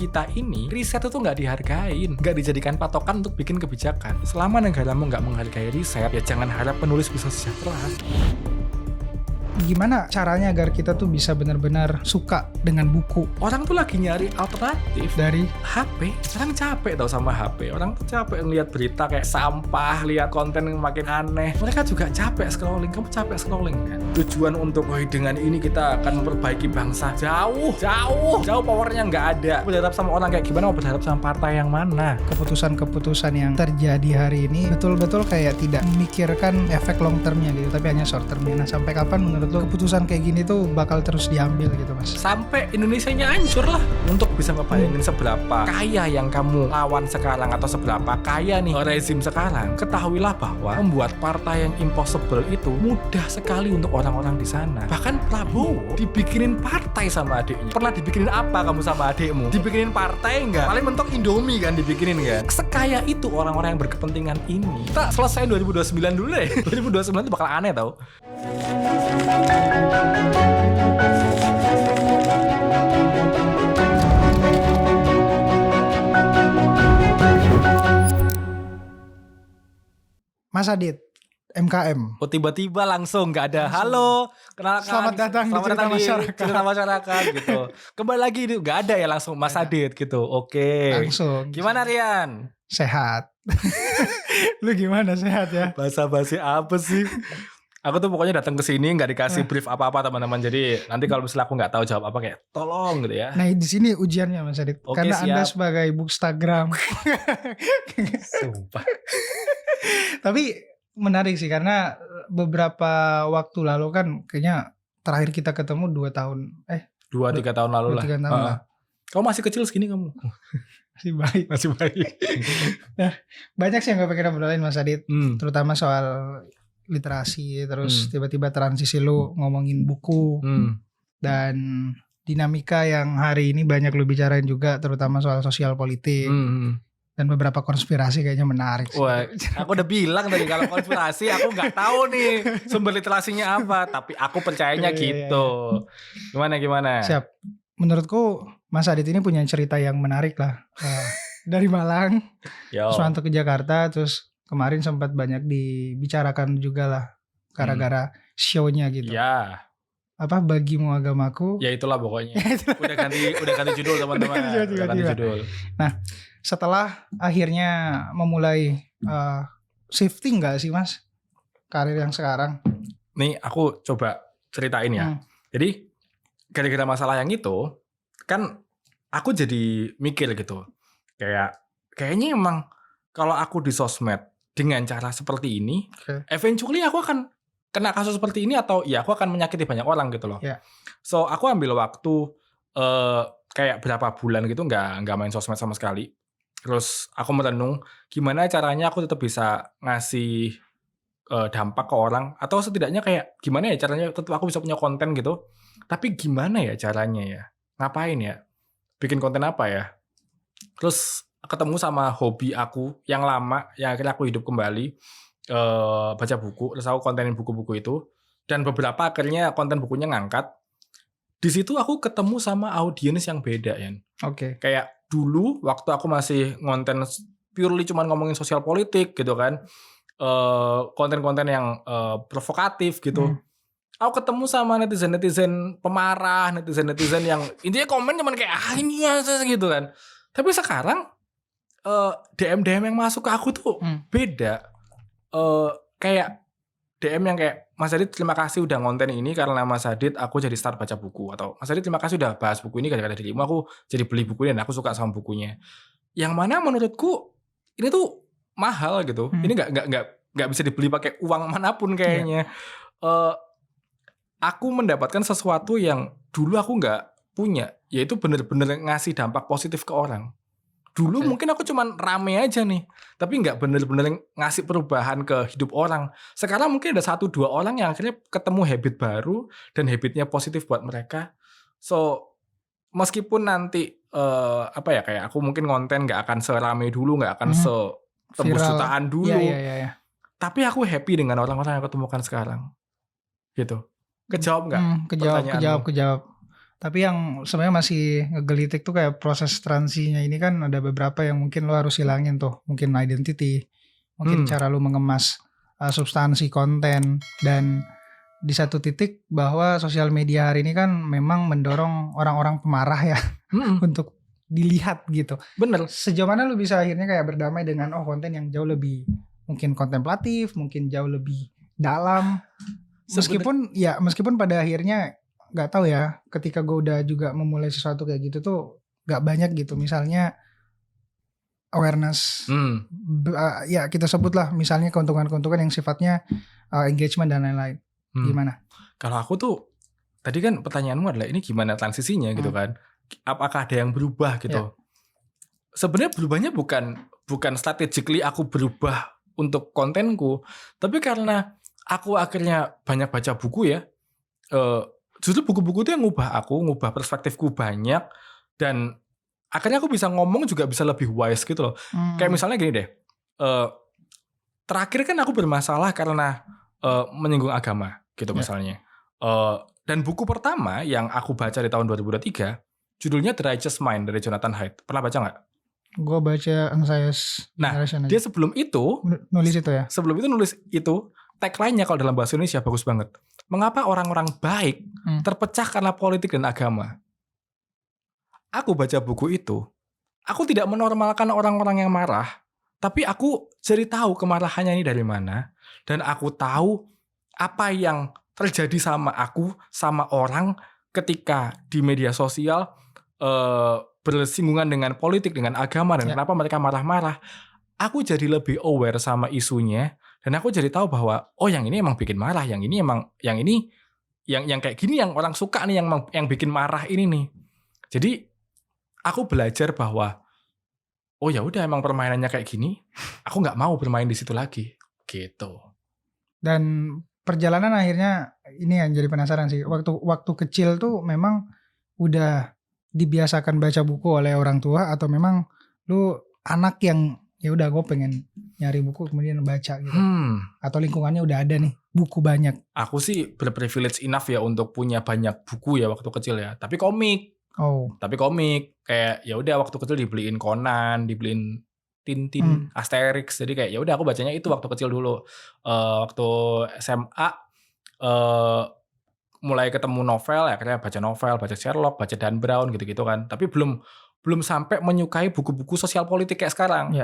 kita ini riset itu nggak dihargain, nggak dijadikan patokan untuk bikin kebijakan. Selama negaramu nggak menghargai riset, ya jangan harap penulis bisa sejahtera. Gimana caranya agar kita tuh bisa benar-benar suka dengan buku? Orang tuh lagi nyari alternatif Dari HP. Orang capek tau sama HP. Orang tuh capek ngeliat berita kayak sampah, lihat konten yang makin aneh. Mereka juga capek scrolling. Kamu capek scrolling kan? Tujuan untuk, dengan ini kita akan memperbaiki bangsa. Jauh powernya nggak ada. Berharap sama orang kayak gimana? Mau berharap sama partai yang mana? keputusan-keputusan yang terjadi hari ini betul-betul kayak tidak memikirkan efek long termnya gitu, tapi hanya short termnya. Nah, sampai kapan menurut lo keputusan kayak gini tuh bakal terus diambil gitu, Mas? Sampai Indonesianya hancur lah. Untuk bisa ngebayangin seberapa kaya yang kamu lawan sekarang, atau seberapa kaya nih rezim sekarang, ketahuilah bahwa membuat partai yang impossible itu mudah sekali untuk orang-orang di sana. Bahkan Prabowo dibikinin partai sama adiknya. Pernah dibikinin apa kamu sama adikmu? Dibikinin partai enggak? Paling mentok Indomie kan dibikinin kan? Sekaya itu orang-orang yang berkepentingan ini. Kita selesai 2029 dulu deh. 2029 itu bakal aneh tau. Mas Adit, MKM. Oh, tiba-tiba langsung nggak ada halo, kenalkan, Selamat datang di cerita masyarakat gitu. Kembali lagi nggak ada ya, langsung Mas Adit gitu. Oke. Langsung. Gimana Rian? Sehat. Lu gimana, sehat ya? Basa-basi apa sih? Aku tuh pokoknya datang ke sini nggak dikasih brief apa-apa teman-teman. Jadi nanti kalau misalnya aku nggak tahu jawab apa, kayak tolong gitu ya. Nah, di sini ujiannya, Mas Adit. Oke, Karena siap. Anda sebagai bookstagram. Sumpah. Tapi menarik sih, karena beberapa waktu lalu kan kayaknya terakhir kita ketemu 2 tahun 2-3 tahun lalu lah. 2-3 tahun lah. Kamu masih kecil segini kamu. Masih baik. Masih baik. Nah, banyak sih yang gue pengen obrolin, Mas Adit. Hmm. Terutama soal literasi, terus tiba-tiba transisi lu ngomongin buku, dan dinamika yang hari ini banyak lu bicarain juga, terutama soal sosial politik. Dan beberapa konspirasi kayaknya menarik sih. Wah, aku udah bilang tadi kalau konspirasi aku nggak tahu nih sumber literasinya apa, tapi aku percayanya gitu. Gimana? Siap. Menurutku Mas Adit ini punya cerita yang menarik lah. Dari Malang, terus mantap ke Jakarta, terus kemarin sempat banyak dibicarakan juga lah gara-gara show-nya gitu. Ya. Apa bagimu agamaku? Ya itulah pokoknya. udah ganti judul teman-teman. Udah ganti judul. Nah, setelah akhirnya memulai shifting nggak sih, Mas, karir yang sekarang? Nih aku coba ceritain ya. Jadi gara-gara masalah yang itu kan aku jadi mikir gitu. Kayaknya emang kalau aku di sosmed dengan cara seperti ini, eventually aku akan kena kasus seperti ini, atau ya aku akan menyakiti banyak orang gitu loh. So aku ambil waktu kayak berapa bulan gitu nggak main sosmed sama sekali. Terus aku merenung gimana caranya aku tetap bisa ngasih dampak ke orang, atau setidaknya kayak gimana ya caranya tetap aku bisa punya konten gitu. Tapi gimana ya caranya ya? Ngapain ya? Bikin konten apa ya? Terus ketemu sama hobi aku yang lama, yang akhirnya aku hidup kembali, baca buku. Terus aku kontenin buku-buku itu, dan beberapa akhirnya konten bukunya ngangkat. Di situ aku ketemu sama audiens yang beda ya. Kayak dulu waktu aku masih ngonten purely cuman ngomongin sosial politik gitu kan, konten-konten yang provokatif gitu. Aku ketemu sama netizen pemarah, netizen yang intinya komen cuman kayak ini ya gitu kan. Tapi sekarang DM yang masuk ke aku tuh beda. Kayak DM yang kayak, Mas Adit terima kasih udah ngonten ini, karena Mas Adit aku jadi start baca buku, atau Mas Adit terima kasih udah bahas buku ini gara-gara dirimu aku jadi beli bukunya dan aku suka sama bukunya. Yang mana menurutku ini tuh mahal gitu. Ini nggak bisa dibeli pakai uang manapun kayaknya. Aku mendapatkan sesuatu yang dulu aku nggak punya, yaitu bener-bener ngasih dampak positif ke orang. Dulu mungkin aku cuman rame aja nih, tapi nggak bener-bener ngasih perubahan ke hidup orang. Sekarang mungkin ada 1-2 orang yang akhirnya ketemu habit baru dan habitnya positif buat mereka. So meskipun nanti kayak aku mungkin konten nggak akan serame dulu, nggak akan setembus jutaan dulu. Tapi aku happy dengan orang-orang yang ketemukan sekarang. Gitu. Kejawab nggak? Kejawab. Tapi yang sebenarnya masih ngegelitik tuh kayak proses transisinya ini kan ada beberapa yang mungkin lo harus hilangin tuh. Mungkin identity, mungkin cara lo mengemas substansi konten, dan di satu titik bahwa sosial media hari ini kan memang mendorong orang-orang pemarah ya untuk dilihat gitu. Bener. Sejauh mana lo bisa akhirnya kayak berdamai dengan konten yang jauh lebih mungkin kontemplatif, mungkin jauh lebih dalam. Meskipun pada akhirnya nggak tahu ya, ketika gue udah juga memulai sesuatu kayak gitu tuh nggak banyak gitu, misalnya awareness, ya kita sebutlah misalnya keuntungan-keuntungan yang sifatnya engagement dan lain-lain. Gimana? Kalau aku tuh tadi kan pertanyaanmu adalah ini gimana transisinya gitu kan, apakah ada yang berubah gitu? Sebenarnya berubahnya bukan strategically aku berubah untuk kontenku, tapi karena aku akhirnya banyak baca buku ya. Justru buku-buku itu yang ngubah perspektifku banyak, dan akhirnya aku bisa ngomong juga bisa lebih wise gitu loh. Kayak misalnya gini deh, terakhir kan aku bermasalah karena menyinggung agama gitu misalnya. Dan buku pertama yang aku baca di tahun 2023 judulnya The Righteous Mind dari Jonathan Haidt. Pernah baca nggak? Gue baca Anxious Generation. Dia sebelum itu nulis itu ya. Sebelum itu nulis itu, tagline-nya kalau dalam bahasa Indonesia bagus banget. Mengapa orang-orang baik terpecah karena politik dan agama? Aku baca buku itu, aku tidak menormalkan orang-orang yang marah, tapi aku jadi tahu kemarahannya ini dari mana, dan aku tahu apa yang terjadi sama aku, sama orang ketika di media sosial bersinggungan dengan politik, dengan agama, dan kenapa mereka marah-marah. Aku jadi lebih aware sama isunya, dan aku jadi tahu bahwa yang ini emang bikin marah, yang ini yang kayak gini yang orang suka nih, yang bikin marah ini nih. Jadi aku belajar bahwa ya udah emang permainannya kayak gini, aku nggak mau bermain di situ lagi gitu. Dan perjalanan akhirnya ini yang jadi penasaran sih, waktu kecil tuh memang udah dibiasakan baca buku oleh orang tua, atau memang lu anak yang ya udah gue pengen nyari buku kemudian baca gitu, atau lingkungannya udah ada nih buku banyak? Aku sih berprivilege enough ya untuk punya banyak buku ya waktu kecil ya, tapi komik kayak ya udah waktu kecil dibeliin Conan, dibeliin Tintin, Asterix, jadi kayak ya udah aku bacanya itu waktu kecil dulu. Waktu SMA mulai ketemu novel ya, akhirnya baca novel, baca Sherlock, baca Dan Brown gitu-gitu kan, tapi belum sampai menyukai buku-buku sosial politik kayak sekarang.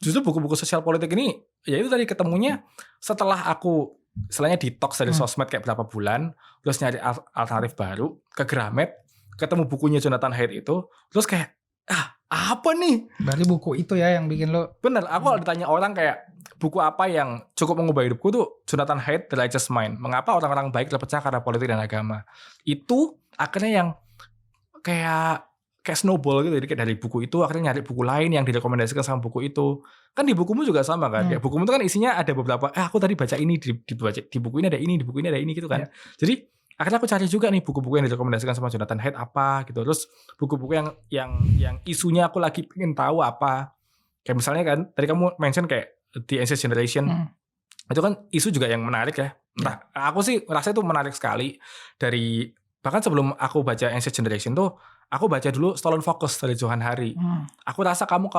Justru buku-buku sosial politik ini ya itu tadi ketemunya setelah aku istilahnya detox dari sosmed kayak berapa bulan, terus nyari alternatif baru ke Gramet, ketemu bukunya Jonathan Haidt itu, terus kayak apa nih? Berarti buku itu ya yang bikin lo. Bener, aku kalau ditanya orang kayak buku apa yang cukup mengubah hidupku tuh Jonathan Haidt, The Righteous Mind. Mengapa orang-orang baik terpecah karena politik dan agama. Itu akhirnya yang kayak snowball gitu. Jadi kayak dari buku itu akhirnya nyari buku lain yang direkomendasikan sama buku itu. Kan di bukumu juga sama kan. Ya, bukumu itu kan isinya ada beberapa, aku tadi baca ini, di buku ini ada ini, di buku ini ada ini gitu kan. Jadi akhirnya aku cari juga nih buku-buku yang direkomendasikan sama Jonathan Haidt apa gitu. Terus buku-buku yang isunya aku lagi pengen tahu apa. Kayak misalnya kan tadi kamu mention kayak The Anxious Generation. Itu kan isu juga yang menarik ya. Entah, aku sih merasa itu menarik sekali. Dari bahkan sebelum aku baca Anxious Generation tuh, aku baca dulu Stolen Focus dari Johann Hari. Aku rasa kamu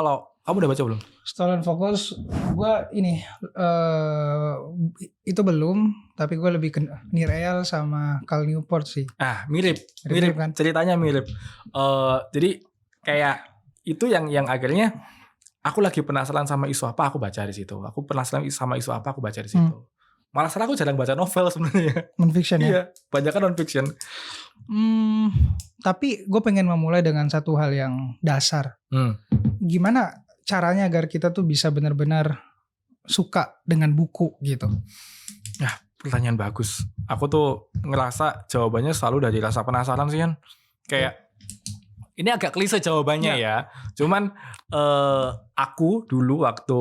udah baca belum? Stolen Focus, gue ini itu belum, tapi gue lebih ke Nir Eyal sama Cal Newport sih. Mirip kan? Ceritanya mirip. Jadi kayak itu yang akhirnya aku lagi penasaran sama isu apa, aku baca di situ. Aku penasaran sama isu apa, aku baca di situ. Malah aku jarang baca novel sebenarnya. Non-fiction ya? Iya, banyak kan non-fiction. Tapi gue pengen memulai dengan satu hal yang dasar. Gimana caranya agar kita tuh bisa benar-benar suka dengan buku gitu? Ya, pertanyaan bagus. Aku tuh ngerasa jawabannya selalu dari rasa penasaran sih kan. Kayak ini agak klise jawabannya ya. Cuman aku dulu waktu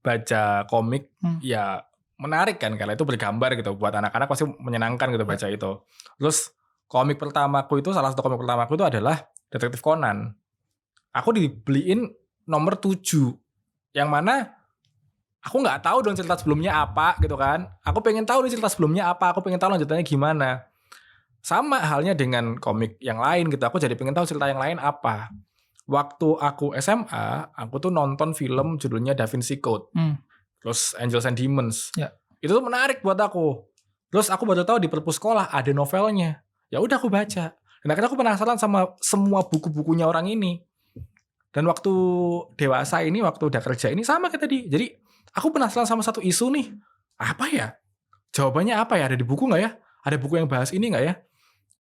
baca komik ya menarik kan, karena itu bergambar gitu, buat anak-anak pasti menyenangkan gitu baca itu. Terus komik pertamaku itu, salah satu komik pertamaku itu adalah Detektif Conan. Aku dibeliin nomor 7, yang mana aku nggak tahu dong cerita sebelumnya apa gitu kan. Aku pengen tahu nih cerita sebelumnya apa, aku pengen tahu lanjutannya gimana. sama halnya dengan komik yang lain gitu. Aku jadi pengen tahu cerita yang lain apa. Waktu aku SMA, aku tuh nonton film judulnya Da Vinci Code. Terus Angels and Demons. Ya. Itu tuh menarik buat aku. Terus aku baru tahu di perpus sekolah ada novelnya. Ya udah aku baca. Dan akhirnya aku penasaran sama semua buku-bukunya orang ini. Dan waktu dewasa ini, waktu udah kerja ini sama kayak tadi. Jadi aku penasaran sama satu isu nih. Apa ya? Jawabannya apa ya? Ada di buku gak ya? Ada buku yang bahas ini gak ya?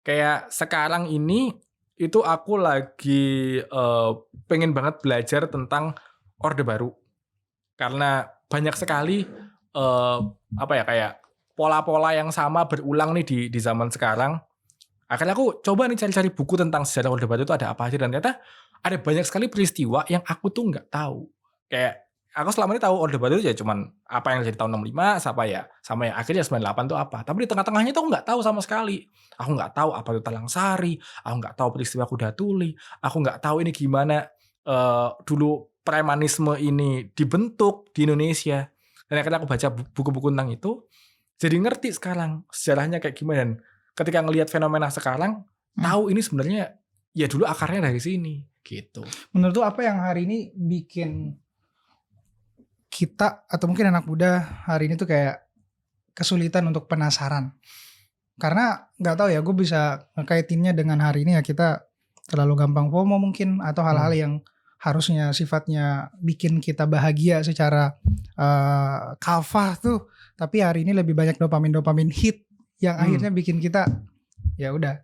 Kayak sekarang ini itu aku lagi pengen banget belajar tentang Orde Baru. Karena banyak sekali kayak pola-pola yang sama berulang nih di zaman sekarang. Akhirnya aku coba nih cari-cari buku tentang sejarah Orde Baru itu ada apa aja, dan ternyata ada banyak sekali peristiwa yang aku tuh nggak tahu. Kayak aku selama ini tahu Orde Baru ya cuman apa yang jadi tahun 65 sama ya akhirnya 98 tuh apa. Tapi di tengah-tengahnya tuh aku nggak tahu sama sekali. Aku nggak tahu apa itu Talang Sari, aku nggak tahu peristiwa Kuda Tuli, aku nggak tahu ini gimana dulu premanisme ini dibentuk di Indonesia. Dan akhirnya aku baca buku-buku tentang itu, jadi ngerti sekarang sejarahnya kayak gimana. Dan ketika ngelihat fenomena sekarang, tahu ini sebenarnya ya dulu akarnya dari sini gitu. Menurut tuh apa yang hari ini bikin kita atau mungkin anak muda hari ini tuh kayak kesulitan untuk penasaran? Karena nggak tahu ya, gue bisa ngekaitinnya dengan hari ini ya, kita terlalu gampang FOMO mungkin, atau hal-hal yang harusnya sifatnya bikin kita bahagia secara kafah tuh, tapi hari ini lebih banyak dopamin hit yang akhirnya bikin kita ya udah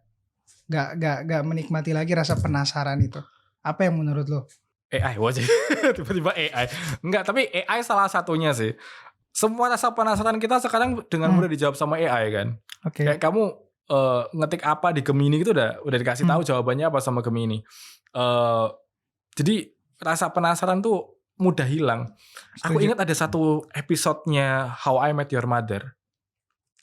nggak menikmati lagi rasa penasaran itu. Apa yang menurut lo? AI wajib tiba-tiba AI. Enggak, tapi AI salah satunya sih. Semua rasa penasaran kita sekarang dengan mudah dijawab sama AI kan. Okay. Kayak kamu ngetik apa di Gemini gitu udah dikasih tahu jawabannya apa sama Gemini. Jadi rasa penasaran tuh mudah hilang. Aku ingat ada satu episodenya How I Met Your Mother.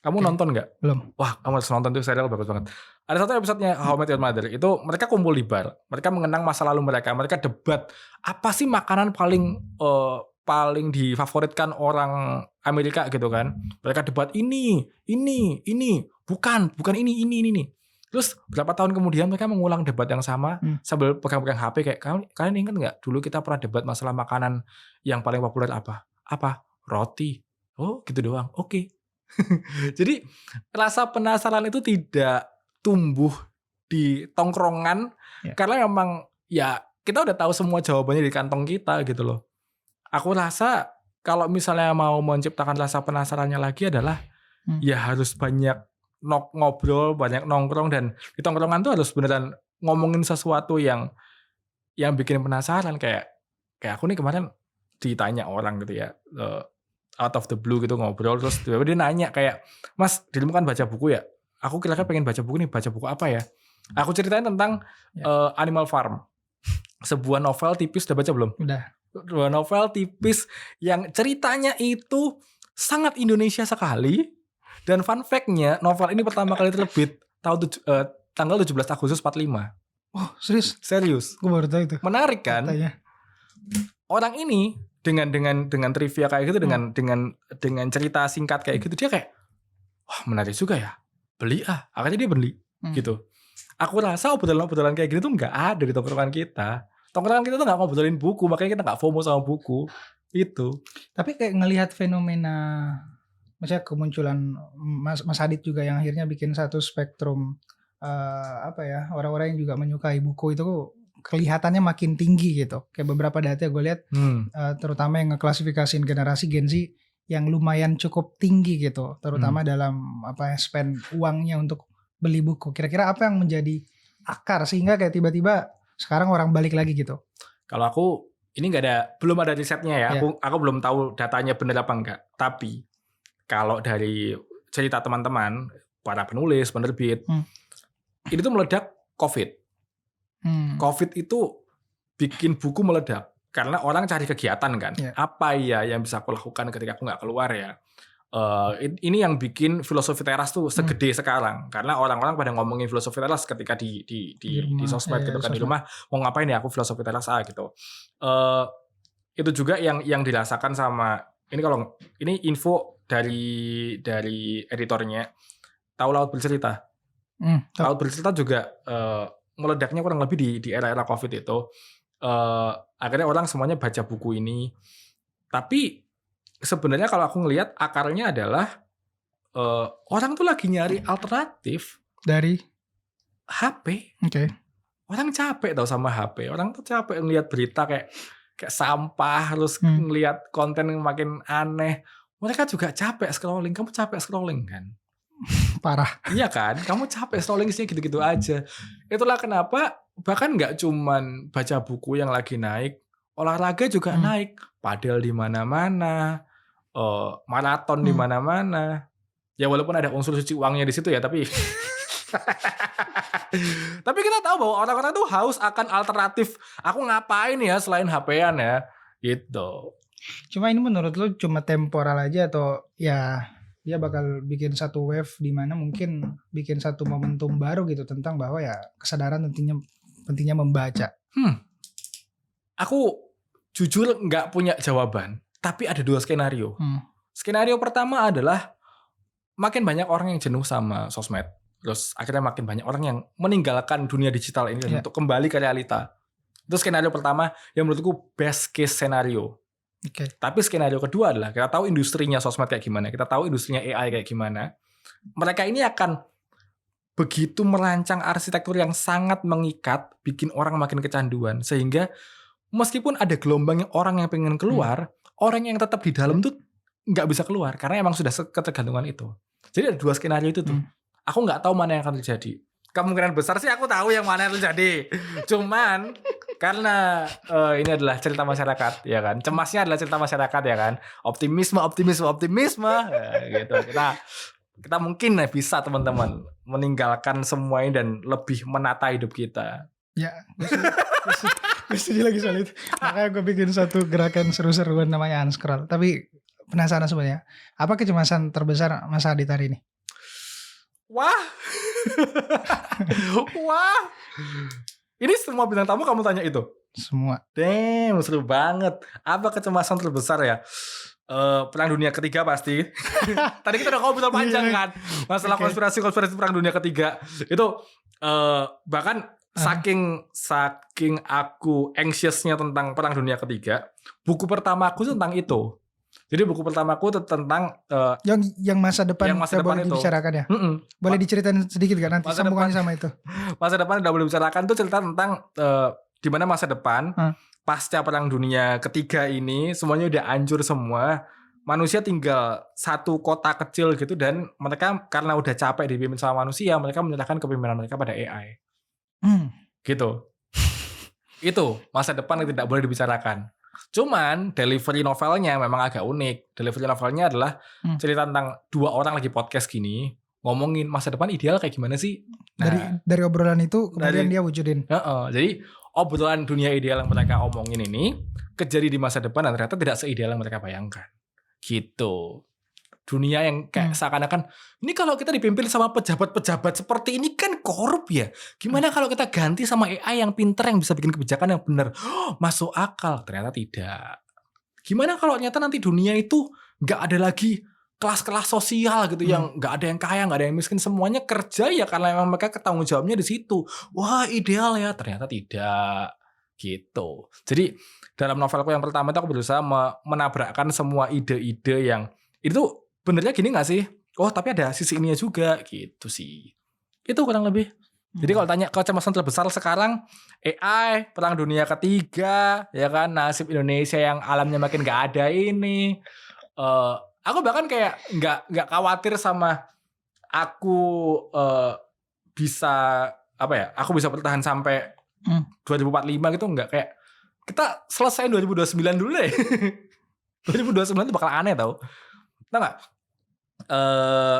Kamu nonton nggak? Belum. Wah, kamu harus nonton, tuh serial bagus banget. Ada satu episodenya How I Met Your Mother. Itu mereka kumpul di bar. Mereka mengenang masa lalu mereka. Mereka debat apa sih makanan paling difavoritkan orang Amerika gitu kan. Mereka debat ini. Bukan ini. Terus berapa tahun kemudian mereka mengulang debat yang sama sambil pegang-pegang HP kayak, kalian ingat nggak dulu kita pernah debat masalah makanan yang paling populer apa? Apa? Roti. Oh gitu doang. Oke. Jadi rasa penasaran itu tidak tumbuh di tongkrongan karena memang ya kita udah tahu semua jawabannya di kantong kita gitu loh. Aku rasa kalau misalnya mau menciptakan rasa penasarannya lagi adalah ya harus banyak ngobrol, banyak nongkrong, dan di tongkrongan tuh harus beneran ngomongin sesuatu yang bikin penasaran. Kayak aku nih kemarin ditanya orang gitu ya, out of the blue gitu ngobrol, terus dia nanya kayak, Mas, dirimu kan baca buku ya? Aku kira-kira pengen baca buku nih, baca buku apa ya? Aku ceritain tentang Animal Farm. Sebuah novel tipis, udah baca belum? Udah. Sebuah novel tipis yang ceritanya itu sangat Indonesia sekali. Dan fun fact-nya, novel ini pertama kali terbit tanggal 17 Agustus 45. Oh, serius? Serius. Gue baru tahu itu. Menarik kan? Katanya. Orang ini dengan trivia kayak gitu, dengan cerita singkat kayak gitu, dia kayak, wah menarik juga ya, beli akhirnya dia beli gitu. Aku rasa obrolan kayak gitu tuh nggak ada di tongkrongan kita. Tongkrongan kita tuh nggak ngobrolin buku, makanya kita nggak FOMO sama buku itu. Tapi kayak ngelihat fenomena, maksudnya kemunculan Mas Adit juga yang akhirnya bikin satu spektrum orang-orang yang juga menyukai buku itu kelihatannya makin tinggi gitu. Kayak beberapa data gue lihat, terutama yang ngeklasifikasiin generasi Gen Z yang lumayan cukup tinggi gitu, terutama dalam spend uangnya untuk beli buku. Kira-kira apa yang menjadi akar sehingga kayak tiba-tiba sekarang orang balik lagi gitu? Kalau aku ini belum ada risetnya ya. Aku belum tahu datanya benar apa enggak. Tapi kalau dari cerita teman-teman, para penulis, penerbit, ini tuh meledak COVID. COVID itu bikin buku meledak karena orang cari kegiatan kan. Apa ya yang bisa aku lakukan ketika aku nggak keluar ya? Ini yang bikin filosofi teras tuh segede sekarang karena orang-orang pada ngomongin filosofi teras ketika di sosmed gitu kan, di rumah mau ngapain ya, aku filosofi teras gitu. Itu juga yang dirasakan sama ini info dari editornya. Tahu Laut Bercerita? Raut bercerita juga meledaknya kurang lebih di era-era COVID itu. Akhirnya orang semuanya baca buku ini. Tapi sebenarnya kalau aku ngelihat akarnya adalah orang tuh lagi nyari alternatif dari HP. Oke. Orang capek tau sama HP. Orang tuh capek ngelihat berita kayak sampah, terus ngelihat konten yang makin aneh. Mereka juga capek scrolling. Kamu capek scrolling kan? Parah. Iya kan? Kamu capek scrolling isinya gitu-gitu aja. Itulah kenapa bahkan nggak cuman baca buku yang lagi naik, olahraga juga naik. Padel di mana-mana, maraton di mana-mana. Ya walaupun ada unsur cuci uangnya di situ ya, tapi tapi kita tahu bahwa orang-orang tuh haus akan alternatif. Aku ngapain ya selain HP-an ya, gitu. Cuma ini menurut lu cuma temporal aja atau ya dia bakal bikin satu wave di mana mungkin bikin satu momentum baru gitu tentang bahwa ya kesadaran pentingnya membaca. Aku jujur nggak punya jawaban, tapi ada 2 skenario. Skenario pertama adalah makin banyak orang yang jenuh sama sosmed. Terus akhirnya makin banyak orang yang meninggalkan dunia digital ini untuk kembali ke realita. Itu skenario pertama yang menurutku best case scenario. Tapi skenario kedua adalah kita tahu industrinya sosmed kayak gimana, kita tahu industrinya AI kayak gimana. Mereka ini akan begitu merancang arsitektur yang sangat mengikat, bikin orang makin kecanduan. Sehingga meskipun ada gelombangnya orang yang pengen keluar, orang yang tetap di dalam tuh nggak bisa keluar karena emang sudah ketergantungan itu. Jadi ada 2 skenario itu tuh. Aku nggak tahu mana yang akan terjadi. Kemungkinan besar sih aku tahu yang mana yang terjadi. Cuman karena ini adalah cerita masyarakat, ya kan. Cemasnya adalah cerita masyarakat, ya kan. Optimisme, gitu. Kita mungkin bisa teman-teman meninggalkan semua ini dan lebih menata hidup kita. Ya, gue setuju lagi soal itu. Makanya gue bikin satu gerakan seru-seruan namanya unscroll. Tapi penasaran sebenarnya, apa kecemasan terbesar Mas Adit hari ini? Wah. Ini semua bintang tamu kamu tanya itu? Semua. Damn, seru banget. Apa kecemasan terbesar ya? Perang Dunia Ketiga pasti. Tadi kita udah ngobrol panjang kan masalah konspirasi Perang Dunia Ketiga. Itu bahkan saking aku anxiousnya tentang Perang Dunia Ketiga, buku pertama aku tentang itu. Jadi buku pertamaku tentang yang masa depan boleh dibicarakan ya. Boleh diceritain sedikit kan nanti sambungannya sama itu. Masa depan udah boleh dibicarakan tuh cerita tentang di mana masa depan pasca Perang Dunia Ketiga ini semuanya udah hancur semua. Manusia tinggal satu kota kecil gitu dan mereka karena udah capek dipimpin sama manusia, mereka menyerahkan kepemimpinan mereka pada AI. Gitu. Itu masa depan yang tidak boleh dibicarakan. Cuman delivery novelnya memang agak unik. Delivery novelnya adalah cerita tentang 2 orang lagi podcast gini ngomongin masa depan ideal kayak gimana sih. Nah, dari obrolan itu kemudian dia wujudin. Jadi obrolan dunia ideal yang mereka omongin ini kejadi di masa depan dan ternyata tidak seideal yang mereka bayangkan. Gitu. Dunia yang kayak seakan-akan ini kalau kita dipimpin sama pejabat-pejabat seperti ini kan korup ya. Gimana kalau kita ganti sama AI yang pinter yang bisa bikin kebijakan yang benar? Masuk akal. Ternyata tidak. Gimana kalau ternyata nanti dunia itu nggak ada lagi kelas-kelas sosial gitu yang nggak ada yang kaya, nggak ada yang miskin, semuanya kerja ya karena memang mereka ketanggung jawabnya di situ. Wah ideal ya. Ternyata tidak. Gitu. Jadi dalam novelku yang pertama itu aku berusaha menabrakkan semua ide-ide yang itu benernya gini gak sih? Oh tapi ada sisi ininya juga gitu sih. Itu kurang lebih. Jadi kalau tanya kecemasan terbesar sekarang AI, Perang Dunia Ketiga, ya kan, nasib Indonesia yang alamnya makin gak ada ini. Aku bahkan kayak gak khawatir sama aku bisa apa ya? Aku bisa bertahan sampai 2045 gitu enggak, kayak kita selesai 2029 dulu deh. 2029 itu bakal aneh tau. Tahu gak?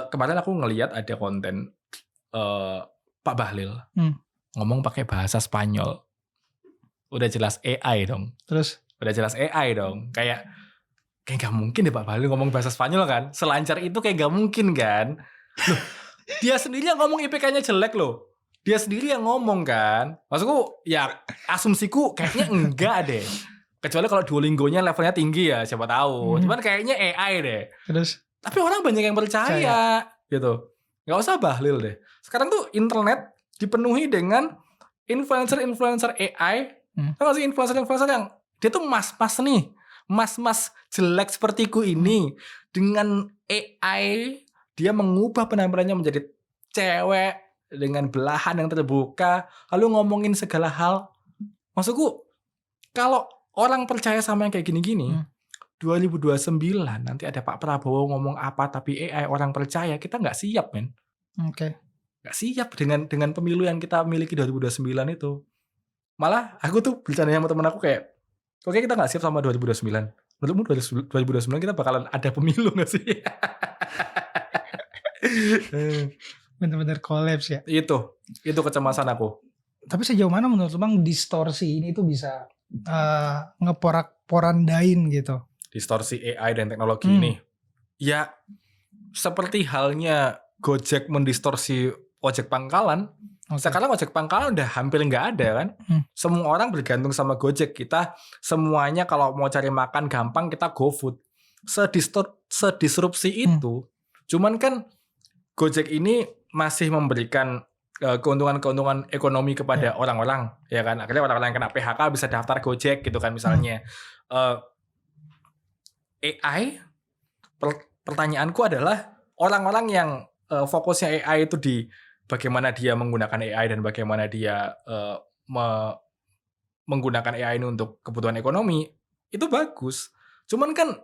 Kemarin aku ngelihat ada konten Pak Bahlil ngomong pakai bahasa Spanyol. Udah jelas AI dong. Terus? Udah jelas AI dong. Kayak gak mungkin deh Pak Bahlil ngomong bahasa Spanyol kan. Selancar itu kayak gak mungkin kan. Loh, dia sendiri yang ngomong IPK-nya jelek loh. Dia sendiri yang ngomong kan. Maksudku ya asumsiku kayaknya enggak deh. Kecuali kalau Duolingo-nya levelnya tinggi ya siapa tahu. Cuman kayaknya AI deh. Terus? Tapi orang banyak yang percaya gitu. Nggak usah Bahlil deh. Sekarang tuh internet dipenuhi dengan influencer AI. Tahu gak sih influencer yang dia tuh mas-mas nih. Mas-mas jelek sepertiku ini. Dengan AI dia mengubah penampilannya menjadi cewek dengan belahan yang terbuka. Lalu ngomongin segala hal. Maksudku kalau orang percaya sama yang kayak gini-gini, 2029 nanti ada Pak Prabowo ngomong apa tapi AI orang percaya, kita nggak siap, men. Oke. Nggak siap dengan pemilu yang kita miliki 2029 itu. Malah aku tuh bicara sama temen aku kayak, oke kita nggak siap sama 2029. Menurutmu 2029 kita bakalan ada pemilu nggak sih? Bener-bener kolaps ya. Itu kecemasan aku. Tapi sejauh mana menurut Bang distorsi ini tuh bisa ngeporak-porandain gitu? Distorsi AI dan teknologi ini. Ya seperti halnya Gojek mendistorsi ojek pangkalan. Sekarang ojek pangkalan udah hampir nggak ada kan. Semua orang bergantung sama Gojek. Kita semuanya kalau mau cari makan gampang kita GoFood. Sedisrupsi itu. Cuman kan Gojek ini masih memberikan keuntungan-keuntungan ekonomi kepada orang-orang, ya kan. Akhirnya orang-orang yang kena PHK bisa daftar Gojek gitu kan misalnya. AI, pertanyaanku adalah orang-orang yang fokusnya AI itu di bagaimana dia menggunakan AI dan bagaimana dia menggunakan AI ini untuk kebutuhan ekonomi, itu bagus. Cuman kan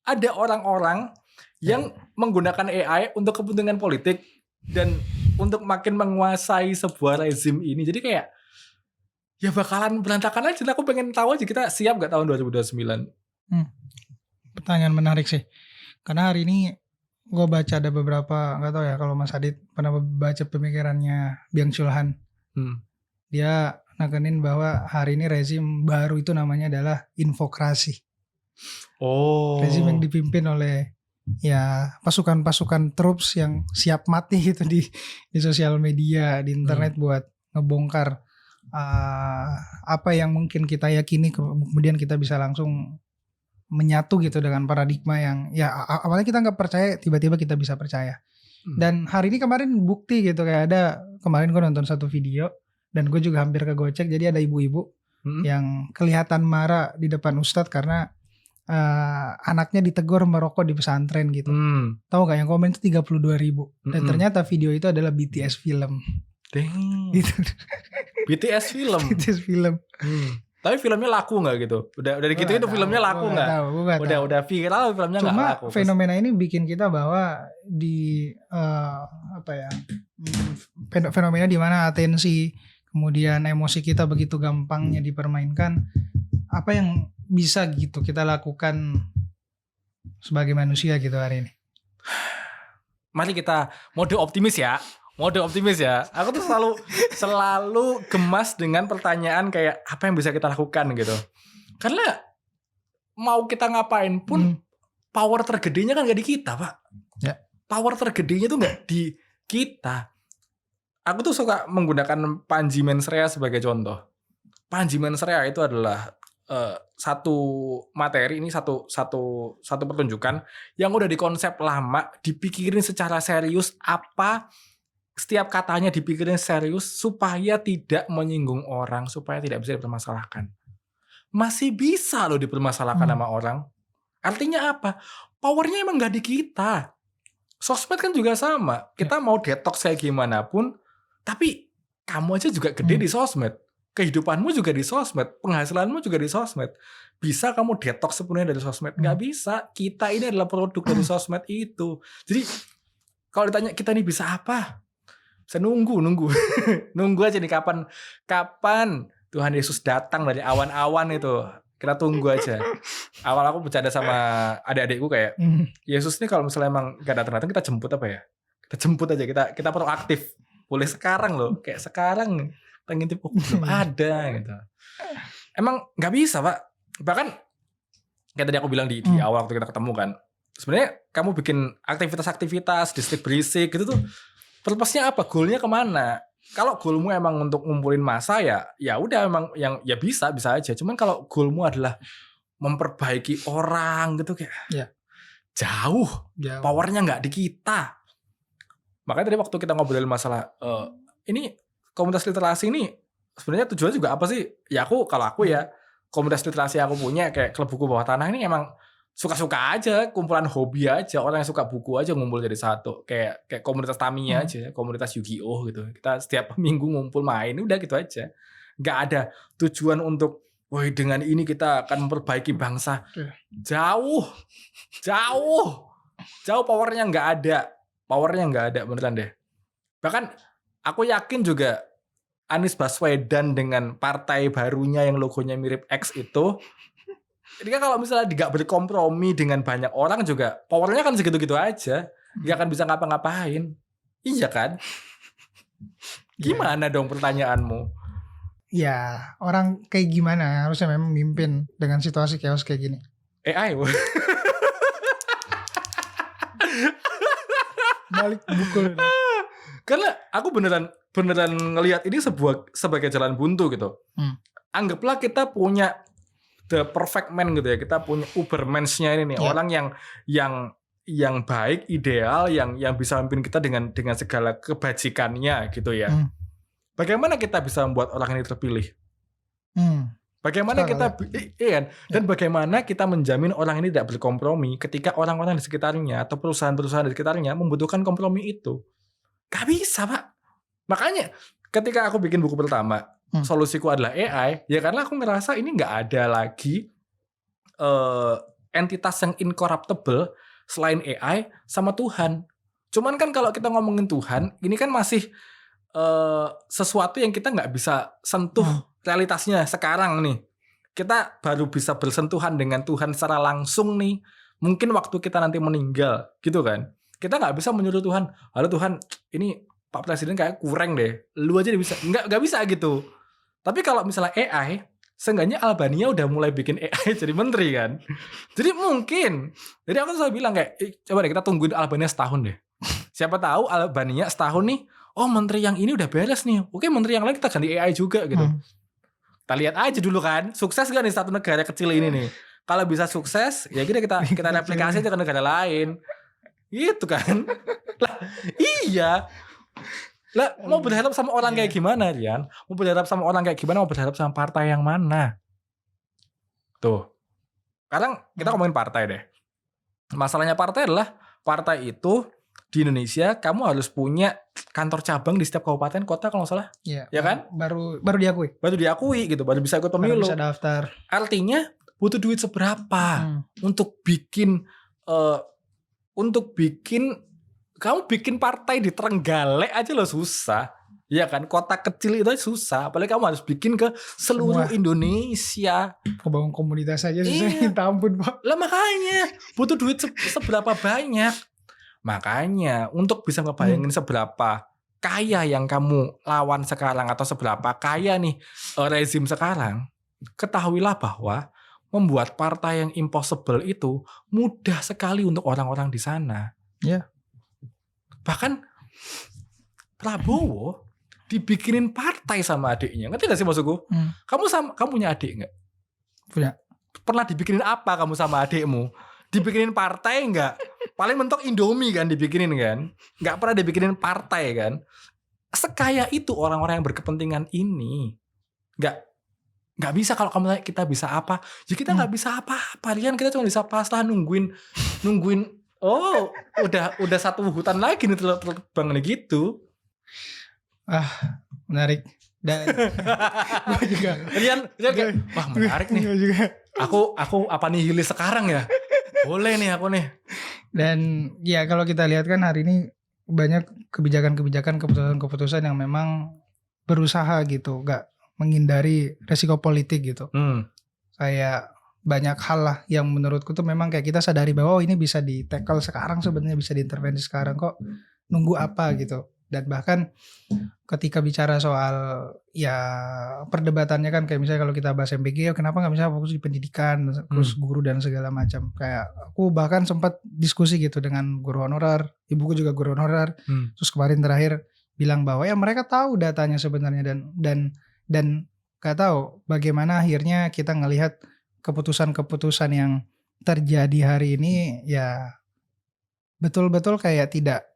ada orang-orang yang menggunakan AI untuk kepentingan politik dan untuk makin menguasai sebuah rezim ini. Jadi kayak ya bakalan berantakan aja. Aku pengen tahu aja kita siap gak tahun 2029? Pertanyaan menarik sih. Karena hari ini gue baca ada beberapa, gak tahu ya kalau Mas Adit pernah baca pemikirannya Byung Chul Han. Dia nekenin bahwa hari ini rezim baru itu namanya adalah infokrasi. Rezim yang dipimpin oleh ya pasukan-pasukan troops yang siap mati gitu di sosial media, di internet buat ngebongkar apa yang mungkin kita yakini, kemudian kita bisa langsung menyatu gitu dengan paradigma yang ya awalnya kita nggak percaya, tiba-tiba kita bisa percaya. Dan hari ini kemarin bukti gitu, kayak ada kemarin gue nonton satu video dan gue juga hampir ke Gojek, jadi ada ibu-ibu yang kelihatan marah di depan Ustadz karena anaknya ditegur merokok di pesantren gitu. Tahu gak yang komen itu 32.000 dan ternyata video itu adalah BTS film. Gitu. BTS film. Tapi filmnya laku nggak gitu? Udah gitu itu filmnya laku nggak? Udah viral filmnya nggak laku. Cuma fenomena ini bikin kita bahwa di fenomena di mana atensi kemudian emosi kita begitu gampangnya dipermainkan. Apa yang bisa gitu kita lakukan sebagai manusia gitu hari ini? Mari kita mode optimis ya. Aku tuh selalu gemas dengan pertanyaan kayak apa yang bisa kita lakukan gitu. Karena mau kita ngapain pun power tergedenya kan gak di kita, Pak. Ya. Power tergedenya tuh gak di kita. Aku tuh suka menggunakan Panji Mensreya sebagai contoh. Panji Mensreya itu adalah satu materi, ini satu pertunjukan yang udah dikonsep lama, dipikirin secara serius, apa setiap katanya dipikirin serius supaya tidak menyinggung orang, supaya tidak bisa dipermasalahkan. Masih bisa loh dipermasalahkan sama orang. Artinya apa? Powernya emang gak di kita. Sosmed kan juga sama. Kita mau detox kayak gimana pun, tapi kamu aja juga gede di sosmed. Kehidupanmu juga di sosmed, penghasilanmu juga di sosmed. Bisa kamu detox sepenuhnya dari sosmed? Gak bisa. Kita ini adalah produk dari sosmed itu. Jadi kalau ditanya kita ini bisa apa? Saya nunggu aja nih kapan Tuhan Yesus datang dari awan-awan itu. Kita tunggu aja. Awal aku bercanda sama adik-adikku kayak Yesus ini kalau misalnya emang gak datang-datang, kita jemput apa ya? Kita jemput aja, kita proaktif. Boleh sekarang loh, kayak sekarang kita ngintip belum ada gitu. Emang gak bisa, Pak. Bahkan kayak tadi aku bilang di awal waktu kita ketemu kan, sebenarnya kamu bikin aktivitas-aktivitas distrik berisik gitu tuh, purpose-nya apa? Goalnya kemana? Kalau goalmu emang untuk ngumpulin massa ya udah emang yang ya bisa aja. Cuman kalau goalmu adalah memperbaiki orang gitu kayak jauh. Powernya nggak di kita. Makanya tadi waktu kita ngobrolin masalah ini komunitas literasi ini sebenarnya tujuannya juga apa sih? Ya kalau aku ya komunitas literasi yang aku punya kayak klub buku bawah tanah ini emang suka-suka aja, kumpulan hobi aja, orang yang suka buku aja ngumpul jadi satu. Kayak komunitas Tamiya aja, komunitas Yu-Gi-Oh gitu. Kita setiap minggu ngumpul main, udah gitu aja. Nggak ada tujuan untuk, wah dengan ini kita akan memperbaiki bangsa. Jauh powernya nggak ada beneran deh. Bahkan aku yakin juga Anies Baswedan dengan partai barunya yang logonya mirip X itu, jadi kan kalau misalnya nggak berkompromi dengan banyak orang juga powernya kan segitu-gitu aja, nggak akan bisa ngapa-ngapain. Iya kan? Gimana dong pertanyaanmu? Ya orang kayak gimana harusnya memang mimpin dengan situasi chaos kayak gini? AI. Balik buku. Karena aku beneran ngelihat ini sebagai jalan buntu gitu. Anggaplah kita punya the perfect man gitu ya, kita punya Ubermans-nya ini nih, orang yang baik, ideal, yang bisa memimpin kita dengan segala kebajikannya gitu ya. Bagaimana kita bisa membuat orang ini terpilih? Bagaimana kita dan bagaimana kita menjamin orang ini tidak berkompromi ketika orang-orang di sekitarnya atau perusahaan-perusahaan di sekitarnya membutuhkan kompromi itu? Gak bisa, Pak. Makanya ketika aku bikin buku pertama, solusiku adalah AI, ya karena aku ngerasa ini nggak ada lagi entitas yang incorruptible selain AI sama Tuhan. Cuman kan kalau kita ngomongin Tuhan, ini kan masih sesuatu yang kita nggak bisa sentuh realitasnya sekarang nih. Kita baru bisa bersentuhan dengan Tuhan secara langsung nih. Mungkin waktu kita nanti meninggal, gitu kan. Kita nggak bisa menyuruh Tuhan, halo Tuhan, ini Pak Presiden kayak kurang deh, lu aja bisa. Nggak bisa gitu. Tapi kalau misalnya AI, seenggaknya Albania udah mulai bikin AI jadi menteri kan. Jadi mungkin. Jadi aku selalu bilang kayak, coba deh kita tungguin Albania setahun deh. Siapa tahu Albania setahun nih, oh menteri yang ini udah beres nih. Oke, menteri yang lain kita ganti AI juga gitu. Kita lihat aja dulu kan, sukses gak nih satu negara kecil ini nih. Kalau bisa sukses, ya kita replikasi aja ke negara lain. Gitu kan. Lah, iya. Lah, mau berharap sama orang kayak gimana, Rian? Mau berharap sama orang kayak gimana? Mau berharap sama partai yang mana? Tuh. Sekarang kita ngomongin partai deh. Masalahnya partai adalah partai itu di Indonesia kamu harus punya kantor cabang di setiap kabupaten kota kalau nggak salah. Ya kan? Baru diakui gitu, baru bisa ikut pemilu. Baru bisa daftar. Artinya butuh duit seberapa untuk bikin kamu bikin partai di Trenggalek aja loh susah. Ya kan, kota kecil itu susah. Apalagi kamu harus bikin ke seluruh Indonesia. Kebangun komunitas aja susah, minta ampun Pak. Lah makanya butuh duit seberapa banyak. Makanya untuk bisa ngebayangin seberapa kaya yang kamu lawan sekarang atau seberapa kaya nih rezim sekarang, ketahuilah bahwa membuat partai yang impossible itu mudah sekali untuk orang-orang di sana. Ya. Bahkan Prabowo dibikinin partai sama adiknya. Ngerti gak sih maksudku? Kamu punya adik gak? Punya. Pernah dibikinin apa kamu sama adikmu? Dibikinin partai gak? Paling mentok Indomie kan dibikinin kan? Gak pernah dibikinin partai kan? Sekaya itu orang-orang yang berkepentingan ini. Gak bisa kalau kamu tanya kita bisa apa? Ya kita gak bisa apa-apa. Rian, kita cuma bisa pasrah nungguin. Oh, udah satu hutan lagi nih terbang nih gitu. Menarik. Dan gue juga. Rian kayak, wah menarik nih. Aku apa nih hilis sekarang ya? Boleh nih aku nih. Dan ya kalau kita lihat kan hari ini banyak kebijakan-kebijakan, keputusan-keputusan yang memang berusaha gitu, gak menghindari resiko politik gitu. Kayak banyak hal lah yang menurutku tuh memang kayak kita sadari bahwa ini bisa di tackle sekarang, sebenarnya bisa diintervensi sekarang, kok nunggu apa gitu. Dan bahkan ketika bicara soal ya perdebatannya kan kayak misalnya kalau kita bahas MPG, kenapa gak bisa fokus di pendidikan, terus guru dan segala macam. Kayak aku bahkan sempat diskusi gitu dengan guru honorer, ibuku juga guru honorer. Terus kemarin terakhir bilang bahwa ya mereka tahu datanya sebenarnya dan gak tahu bagaimana akhirnya kita ngelihat keputusan-keputusan yang terjadi hari ini ya betul-betul kayak tidak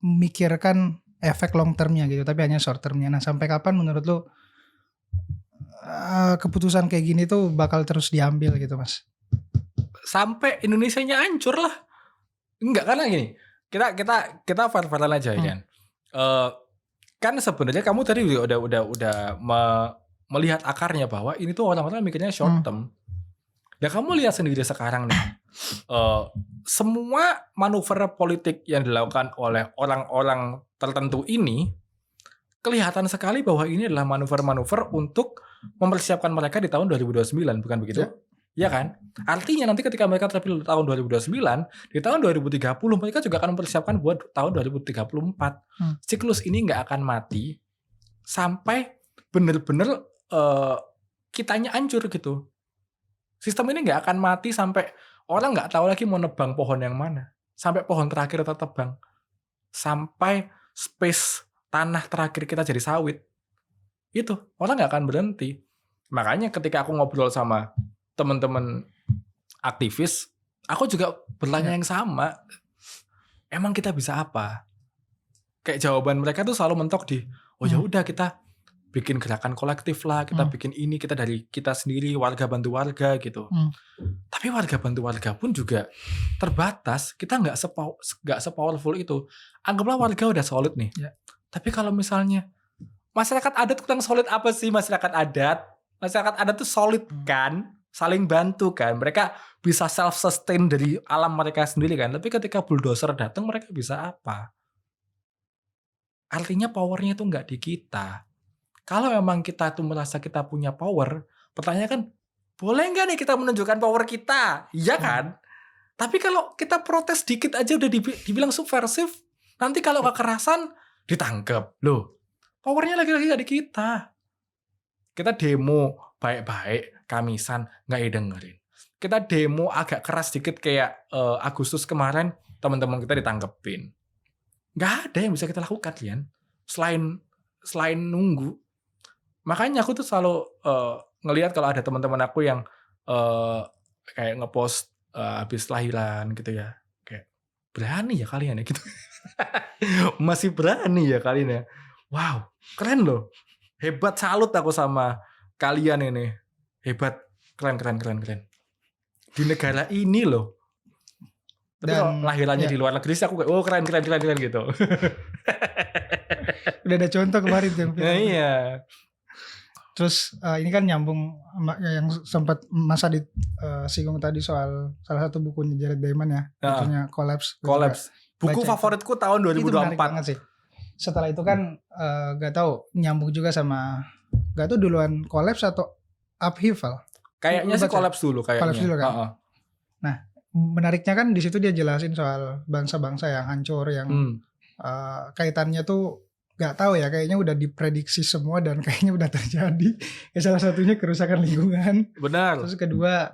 memikirkan efek long termnya gitu, tapi hanya short termnya. Nah, sampai kapan menurut lu keputusan kayak gini tuh bakal terus diambil gitu, Mas? Sampai Indonesianya hancur lah. Enggak, karena gini, kita fair-fairan aja kan. Kan sebenarnya kamu tadi udah melihat akarnya bahwa ini tuh orang-orang mikirnya short term. Dan kamu lihat sendiri sekarang nih, semua manuver politik yang dilakukan oleh orang-orang tertentu ini kelihatan sekali bahwa ini adalah manuver-manuver untuk mempersiapkan mereka di tahun 2029, bukan begitu? Ya kan? Artinya nanti ketika mereka terpilih tahun 2029, di tahun 2030 mereka juga akan mempersiapkan buat tahun 2034. Siklus ini nggak akan mati sampai bener-bener kitanya hancur gitu. Sistem ini nggak akan mati sampai orang nggak tahu lagi mau nebang pohon yang mana. Sampai pohon terakhir tertebang. Sampai space tanah terakhir kita jadi sawit. Itu, orang nggak akan berhenti. Makanya ketika aku ngobrol sama teman-teman aktivis, aku juga bertanya yang sama. Emang kita bisa apa? Kayak jawaban mereka tuh selalu mentok di, oh ya udah kita bikin gerakan kolektif lah, kita bikin ini, kita dari kita sendiri, warga bantu warga gitu. Tapi warga bantu warga pun juga terbatas. Kita nggak sepowerful itu. Anggaplah warga udah solid nih. Tapi kalau misalnya masyarakat adat kurang solid apa sih masyarakat adat? Masyarakat adat tuh solid kan? Saling bantu kan, mereka bisa self-sustain dari alam mereka sendiri kan. Tapi ketika bulldozer datang, mereka bisa apa? Artinya powernya itu nggak di kita. Kalau memang kita tuh merasa kita punya power, pertanyaan kan, boleh nggak nih kita menunjukkan power kita? Iya kan? Tapi kalau kita protes dikit aja udah dibilang subversif, nanti kalau kekerasan ditangkep. Loh, powernya lagi-lagi nggak di kita. Kita demo baik-baik, Kamisan nggak dengerin. Kita demo agak keras dikit kayak Agustus kemarin, teman-teman kita ditangkepin. Nggak ada yang bisa kita lakukan, Lian. Selain nunggu. Makanya aku tuh selalu ngelihat kalau ada teman-teman aku yang kayak ngepost habis lahiran gitu ya. Kayak berani ya kalian ya gitu. Masih berani ya kalian ya. Wow, keren loh. Hebat, salut aku sama kalian ini. Hebat, keren. Di negara ini loh. Tapi kalau lahirannya di luar negeri sih aku kayak, oh keren gitu. Udah ada contoh kemarin tuh. Iya. Terus ini kan nyambung yang sempat Masa disinggung tadi soal salah satu bukunya Jared Diamond ya. Bukunya Collapse. Buku favoritku tahun 2024. Itu menarik banget sih. Setelah itu kan gak tahu nyambung juga sama, gak tahu duluan Collapse atau Upheaval. Kayaknya sih Collapse dulu kayaknya. Collapse dulu kan. Nah, menariknya kan di situ dia jelasin soal bangsa-bangsa yang hancur, yang kaitannya tuh gak tahu ya, kayaknya udah diprediksi semua dan kayaknya udah terjadi. Salah satunya kerusakan lingkungan. Benar. Terus kedua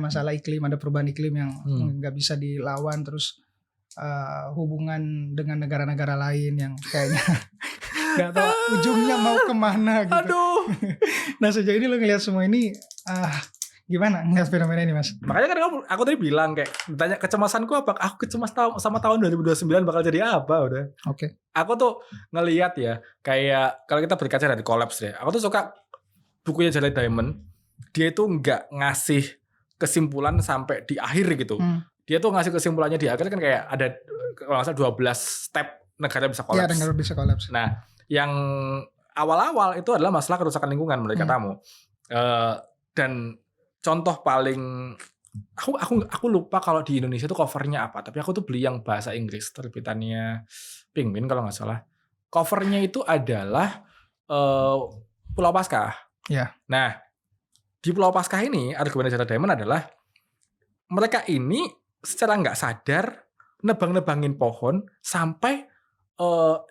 masalah iklim, ada perubahan iklim yang nggak bisa dilawan. Terus hubungan dengan negara-negara lain yang kayaknya nggak tahu ujungnya mau kemana gitu. Aduh. Nah sejauh ini lo ngeliat semua ini gimana ngeliat fenomena ini, Mas? Makanya kan aku tadi bilang kayak ditanya kecemasanku apa, aku kecemas sama tahun 2029 bakal jadi apa udah. Oke. Aku tuh ngelihat ya kayak kalau kita berkaca dari Collapse deh. Aku tuh suka bukunya Jared Diamond. Dia itu nggak ngasih kesimpulan sampai di akhir gitu. Dia tuh ngasih kesimpulannya di akhir kan kayak ada kalau nggak salah 12 step negara bisa collapse. Iya, negara bisa collapse. Nah, yang awal-awal itu adalah masalah kerusakan lingkungan menurut katamu. Dan contoh paling aku lupa kalau di Indonesia tuh covernya apa, tapi aku tuh beli yang bahasa Inggris terbitannya Penguin kalau nggak salah. Covernya itu adalah Pulau Paskah. Ya. Nah, di Pulau Paskah ini argumen Jared Diamond adalah mereka ini secara nggak sadar nebang-nebangin pohon sampai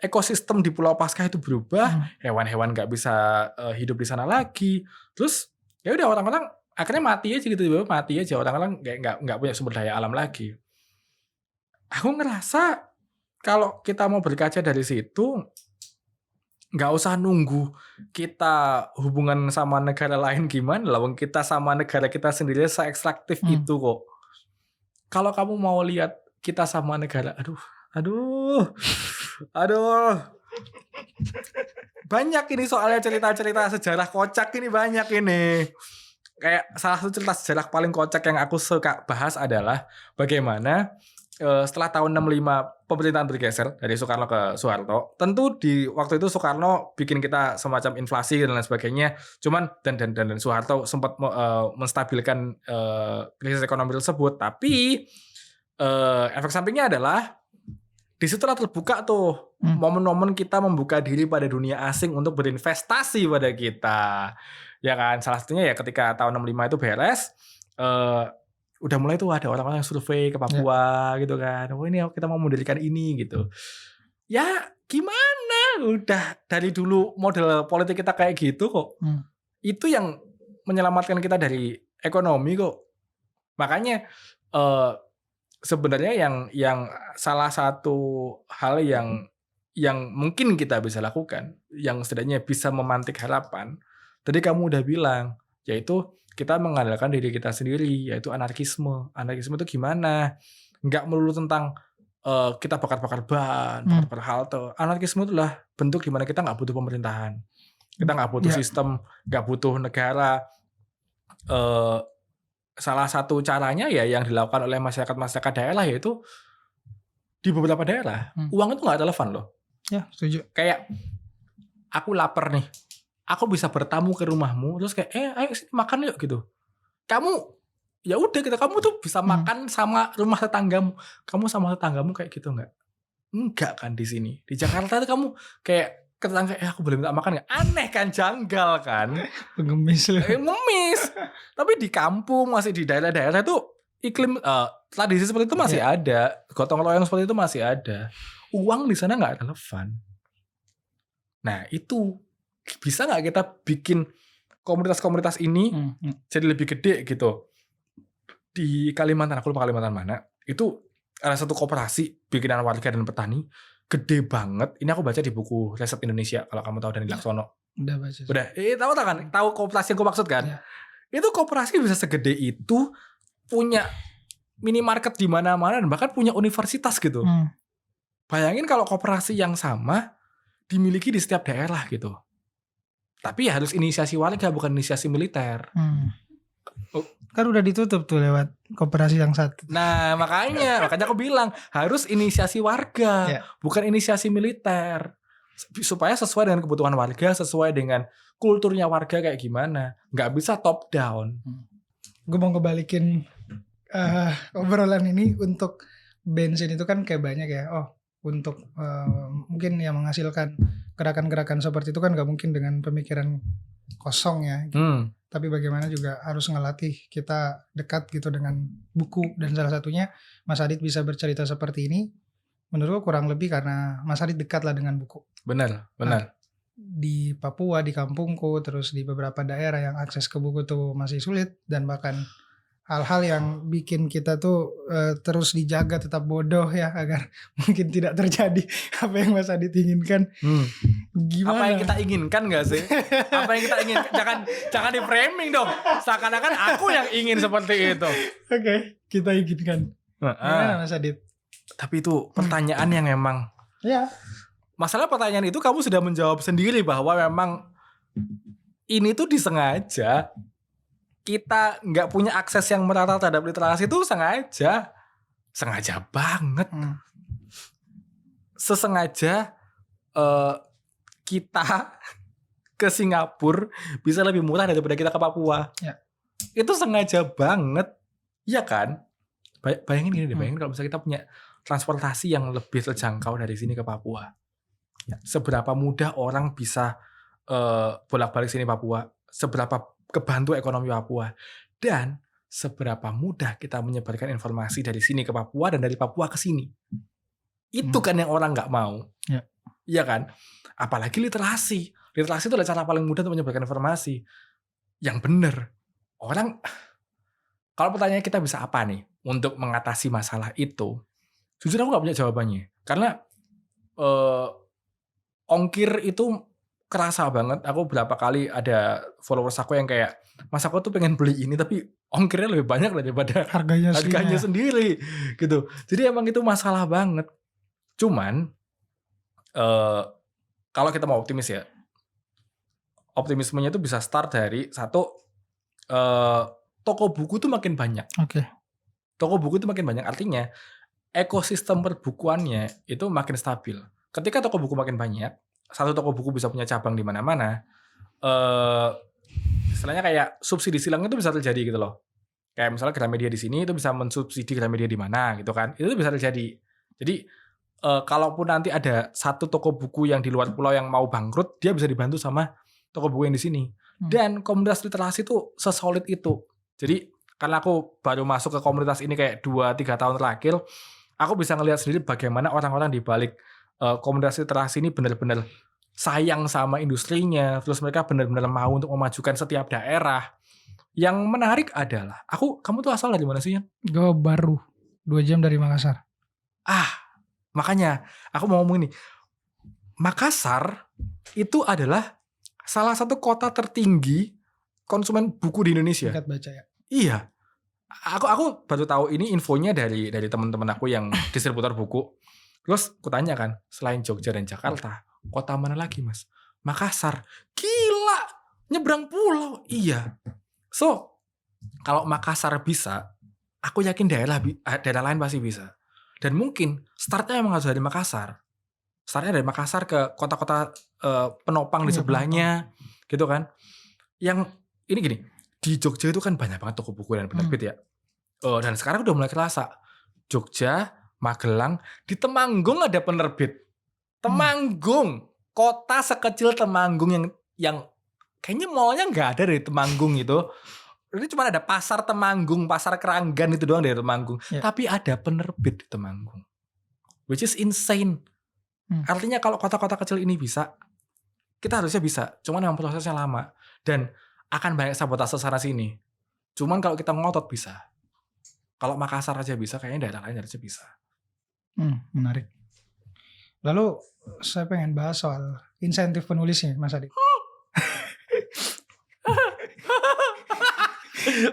ekosistem di Pulau Paskah itu berubah, hewan-hewan nggak bisa hidup di sana lagi. Terus ya udah orang-orang akhirnya mati aja gitu, mati aja, orang-orang nggak punya sumber daya alam lagi. Aku ngerasa kalau kita mau berkaca dari situ, nggak usah nunggu kita hubungan sama negara lain gimana, lawang kita sama negara kita sendiri se-ekstraktif itu kok. Kalau kamu mau lihat kita sama negara, aduh, Aduh. Banyak ini soalnya cerita-cerita sejarah kocak ini banyak ini. Kayak salah satu cerita sejarah paling kocak yang aku suka bahas adalah bagaimana setelah tahun 65 pemerintahan bergeser dari Soekarno ke Soeharto. Tentu di waktu itu Soekarno bikin kita semacam inflasi dan lain sebagainya. Cuman dan Soeharto sempat menstabilkan krisis ekonomi tersebut. Tapi efek sampingnya adalah di situ terbuka tuh momen-momen kita membuka diri pada dunia asing untuk berinvestasi pada kita. Ya kan, salah satunya ya ketika tahun 65 itu beres, udah mulai tuh ada orang-orang yang survei ke Papua gitu kan. Oh ini kita mau mendirikan ini gitu. Ya gimana? Udah dari dulu model politik kita kayak gitu kok. Itu yang menyelamatkan kita dari ekonomi kok. Makanya sebenarnya yang salah satu hal yang mungkin kita bisa lakukan, yang setidaknya bisa memantik harapan, tadi kamu udah bilang, yaitu kita mengandalkan diri kita sendiri, yaitu anarkisme. Anarkisme itu gimana? Nggak melulu tentang kita bakar-bakar ban, bakar-bakar halte. Anarkisme itulah bentuk di mana kita nggak butuh pemerintahan, kita nggak butuh sistem, nggak butuh negara. Salah satu caranya ya yang dilakukan oleh masyarakat daerah, yaitu di beberapa daerah uang itu nggak relevan loh. Ya, setuju. Kayak aku lapar nih, aku bisa bertamu ke rumahmu terus kayak ayo sini makan yuk gitu. Kamu ya udah gitu, kamu tuh bisa makan sama rumah tetanggamu. Kamu sama tetanggamu kayak gitu nggak? Enggak kan di sini. Di Jakarta tuh kamu kayak ke tetangga, aku boleh minta makan nggak? Aneh kan, janggal kan? Pengemis loh. Ngemis. Tapi di kampung, masih di daerah-daerah itu iklim tradisi seperti itu masih ada, gotong royong seperti itu masih ada. Uang di sana nggak relevan. Nah itu bisa nggak kita bikin komunitas-komunitas ini jadi lebih gede gitu? Di Kalimantan, aku lupa Kalimantan mana, itu ada satu koperasi bikinan warga dan petani gede banget. Ini aku baca di buku Resep Indonesia, kalau kamu tahu, Dani Laksono. Udah baca. Udah, tahu kan? Tahu koperasi yang aku maksud kan? Ya. Itu koperasi bisa segede itu, punya minimarket di mana-mana dan bahkan punya universitas gitu. Bayangin kalau koperasi yang sama dimiliki di setiap daerah gitu. Tapi ya harus inisiasi warga, bukan inisiasi militer. Kan udah ditutup tuh lewat koperasi yang satu. Nah makanya aku bilang harus inisiasi warga, bukan inisiasi militer, supaya sesuai dengan kebutuhan warga, sesuai dengan kulturnya warga kayak gimana. Nggak bisa top down. Gue mau ngebalikin obrolan ini untuk bensin itu kan kayak banyak ya. Untuk mungkin yang menghasilkan gerakan-gerakan seperti itu kan nggak mungkin dengan pemikiran kosong ya. Gitu. Tapi bagaimana juga harus ngelatih kita dekat gitu dengan buku, dan salah satunya Mas Adit bisa bercerita seperti ini menurutku kurang lebih karena Mas Adit dekat lah dengan buku. Benar. Nah, di Papua, di kampungku, terus di beberapa daerah yang akses ke buku tuh masih sulit, dan bahkan hal-hal yang bikin kita tuh terus dijaga tetap bodoh ya, agar mungkin tidak terjadi apa yang Mas Adit inginkan. Gimana? Apa yang kita inginkan gak sih? Apa yang kita inginkan? Jangan di framing dong. Seakan-akan aku yang ingin seperti itu. Oke, kita inginkan. Gimana Mas Adit? Tapi itu pertanyaan yang emang. Ya. Masalah pertanyaan itu kamu sudah menjawab sendiri bahwa memang ini tuh disengaja. Kita nggak punya akses yang merata terhadap literasi itu sengaja banget. Sesengaja kita ke Singapura bisa lebih murah daripada kita ke Papua. Ya. Itu sengaja banget, ya kan? Bayangin gini deh, bayangin kalau misalnya kita punya transportasi yang lebih terjangkau dari sini ke Papua. Ya. Seberapa mudah orang bisa bolak-balik sini Papua? Seberapa kebantu ekonomi Papua, dan seberapa mudah kita menyebarkan informasi dari sini ke Papua dan dari Papua ke sini. Itu kan yang orang nggak mau, iya kan? Apalagi literasi itu adalah cara paling mudah untuk menyebarkan informasi yang benar. Orang, kalau pertanyaan kita bisa apa nih untuk mengatasi masalah itu? Jujur aku nggak punya jawabannya, karena ongkir itu kerasa banget. Aku berapa kali ada followers aku yang kayak, Mas aku tuh pengen beli ini tapi ongkirnya lebih banyak daripada harganya sendiri gitu. Jadi emang itu masalah banget. Cuman kalau kita mau optimis ya, optimismenya itu bisa start dari satu, toko buku tuh makin banyak. Oke. Toko buku itu makin banyak, artinya ekosistem perbukuannya itu makin stabil. Ketika toko buku makin banyak, satu toko buku bisa punya cabang di mana-mana, istilahnya kayak subsidi silang itu bisa terjadi gitu loh. Kayak misalnya Gramedia di sini itu bisa mensubsidi Gramedia di mana gitu kan. Itu bisa terjadi. Jadi kalaupun nanti ada satu toko buku yang di luar pulau yang mau bangkrut, dia bisa dibantu sama toko buku yang di sini. Dan komunitas literasi itu sesolid itu. Jadi karena aku baru masuk ke komunitas ini kayak 2-3 tahun terakhir, aku bisa ngelihat sendiri bagaimana orang-orang di balik komunitas literasi ini benar-benar sayang sama industrinya, terus mereka benar-benar mau untuk memajukan setiap daerah. Yang menarik adalah, kamu tuh asal dari mana sih, Yan? Gue baru 2 jam dari Makassar. Makanya aku mau ngomong ini. Makassar itu adalah salah satu kota tertinggi konsumen buku di Indonesia. Tingkat baca ya. Iya. Aku baru tahu ini infonya dari teman-teman aku yang distributor buku. Terus aku tanya kan, selain Jogja dan Jakarta, kota mana lagi, Mas? Makassar. Gila, nyebrang pulau. Iya. So, kalau Makassar bisa, aku yakin daerah lain pasti bisa. Dan mungkin startnya emang harus dari Makassar. Startnya dari Makassar ke kota-kota penopang di sebelahnya, gitu kan. Yang ini gini, di Jogja itu kan banyak banget toko buku dan penerbit ya. Dan sekarang udah mulai kerasa. Jogja, Magelang, di Temanggung ada penerbit. Temanggung, kota sekecil Temanggung yang kayaknya mallnya nggak ada dari Temanggung itu. Ini cuma ada pasar Temanggung, pasar Keranggan itu doang dari Temanggung. Tapi ada penerbit di Temanggung. Which is insane. Artinya kalau kota-kota kecil ini bisa, kita harusnya bisa. Cuman memang prosesnya lama. Dan akan banyak sabotase sana sini. Cuman kalau kita ngotot bisa. Kalau Makassar aja bisa, kayaknya daerah lain harusnya bisa. Menarik. Lalu saya pengen bahas soal insentif penulisnya, Mas Adi.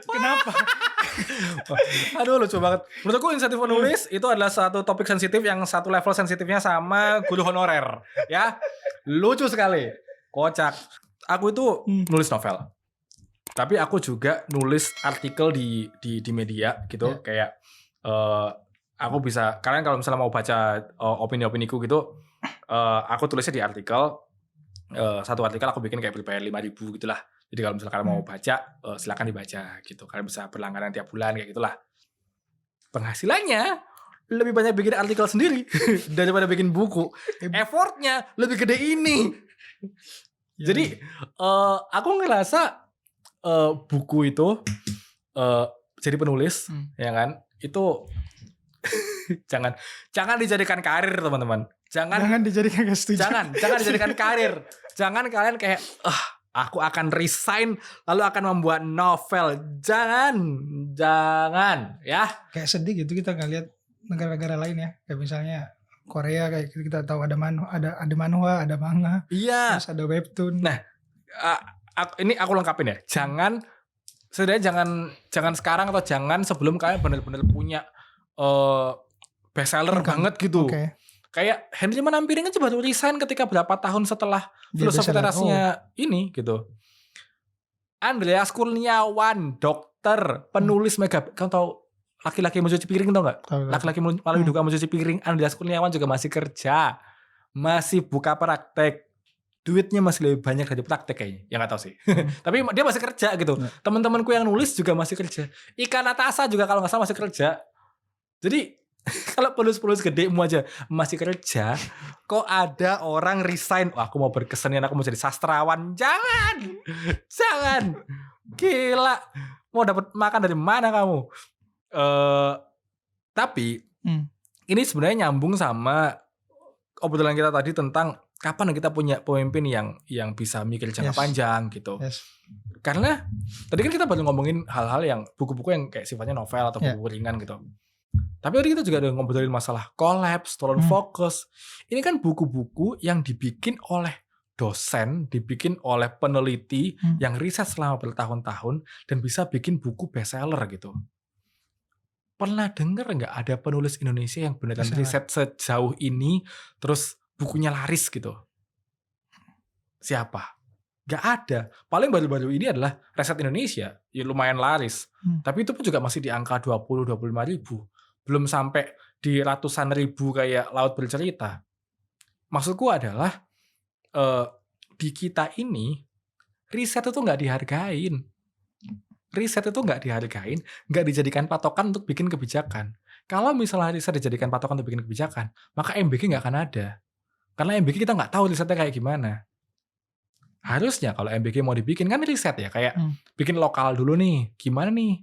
Kenapa? Aduh, lucu banget. Menurutku insentif penulis itu adalah satu topik sensitif yang satu level sensitifnya sama guru honorer, ya. Lucu sekali, kocak. Aku itu nulis novel, tapi aku juga nulis artikel di media gitu, kayak aku bisa. Kalian kalau misalnya mau baca opini-opiniku gitu, aku tulisnya di artikel. Satu artikel aku bikin kayak berbayar 5.000 gitulah. Jadi kalau misalnya kalian mau baca, silakan dibaca gitu. Kalian bisa berlangganan tiap bulan kayak gitulah. Penghasilannya lebih banyak bikin artikel sendiri daripada bikin buku. Effortnya lebih gede ini. Jadi aku ngerasa buku itu jadi penulis, ya kan? Itu jangan dijadikan karir, teman-teman. Jangan dijadikan jangan dijadikan karir. Jangan kalian kayak aku akan resign lalu akan membuat novel. Jangan ya. Kayak sedih gitu kita nggak lihat negara-negara lain ya. Kayak misalnya Korea, kayak kita tahu ada manhwa, ada manga. Iya. Terus ada webtoon. Nah, ini aku lengkapin ya. Jangan sekarang atau jangan sebelum kalian benar-benar punya bestseller banget gitu. Kayak Henry Manampiring aja baru resign ketika berapa tahun setelah Filosofi Terasnya ini gitu. Andreas Kurniawan, dokter, penulis mega. Kamu tahu laki-laki mau cuci piring, tau gak? Laki-laki malah juga mau cuci piring. Andreas Kurniawan juga masih kerja, masih buka praktek. Duitnya masih lebih banyak dari praktek kayaknya. Ya gak tahu sih. Tapi dia masih kerja gitu. Teman-temanku yang nulis juga masih kerja. Ika Natasa juga kalau gak salah masih kerja. Jadi kalau penulis-penulis gedemu aja masih kerja, kok ada orang resign, aku mau berkesenian, aku mau jadi sastrawan. Jangan, gila, mau dapat makan dari mana kamu? Tapi ini sebenarnya nyambung sama obrolan kita tadi tentang kapan kita punya pemimpin yang bisa mikir jangka panjang gitu. Karena tadi kan kita baru ngomongin hal-hal yang buku-buku yang kayak sifatnya novel atau buku ringan gitu. Tapi tadi kita juga ada ngobrolin masalah collapse, turun fokus. Ini kan buku-buku yang dibikin oleh dosen, dibikin oleh peneliti yang riset selama bertahun-tahun dan bisa bikin buku bestseller gitu. Pernah denger nggak ada penulis Indonesia yang beneran riset sejauh ini, terus bukunya laris gitu? Siapa? Gak ada. Paling baru-baru ini adalah Reset Indonesia, ya lumayan laris. Tapi itu pun juga masih di angka 20-25 ribu. Belum sampai di ratusan ribu kayak Laut Bercerita. Maksudku adalah di kita ini riset itu nggak dihargain. Riset itu nggak dihargain, nggak dijadikan patokan untuk bikin kebijakan. Kalau misalnya riset dijadikan patokan untuk bikin kebijakan, maka MBG nggak akan ada. Karena MBG kita nggak tahu risetnya kayak gimana. Harusnya kalau MBG mau dibikin kan riset ya, kayak bikin lokal dulu nih. Gimana nih?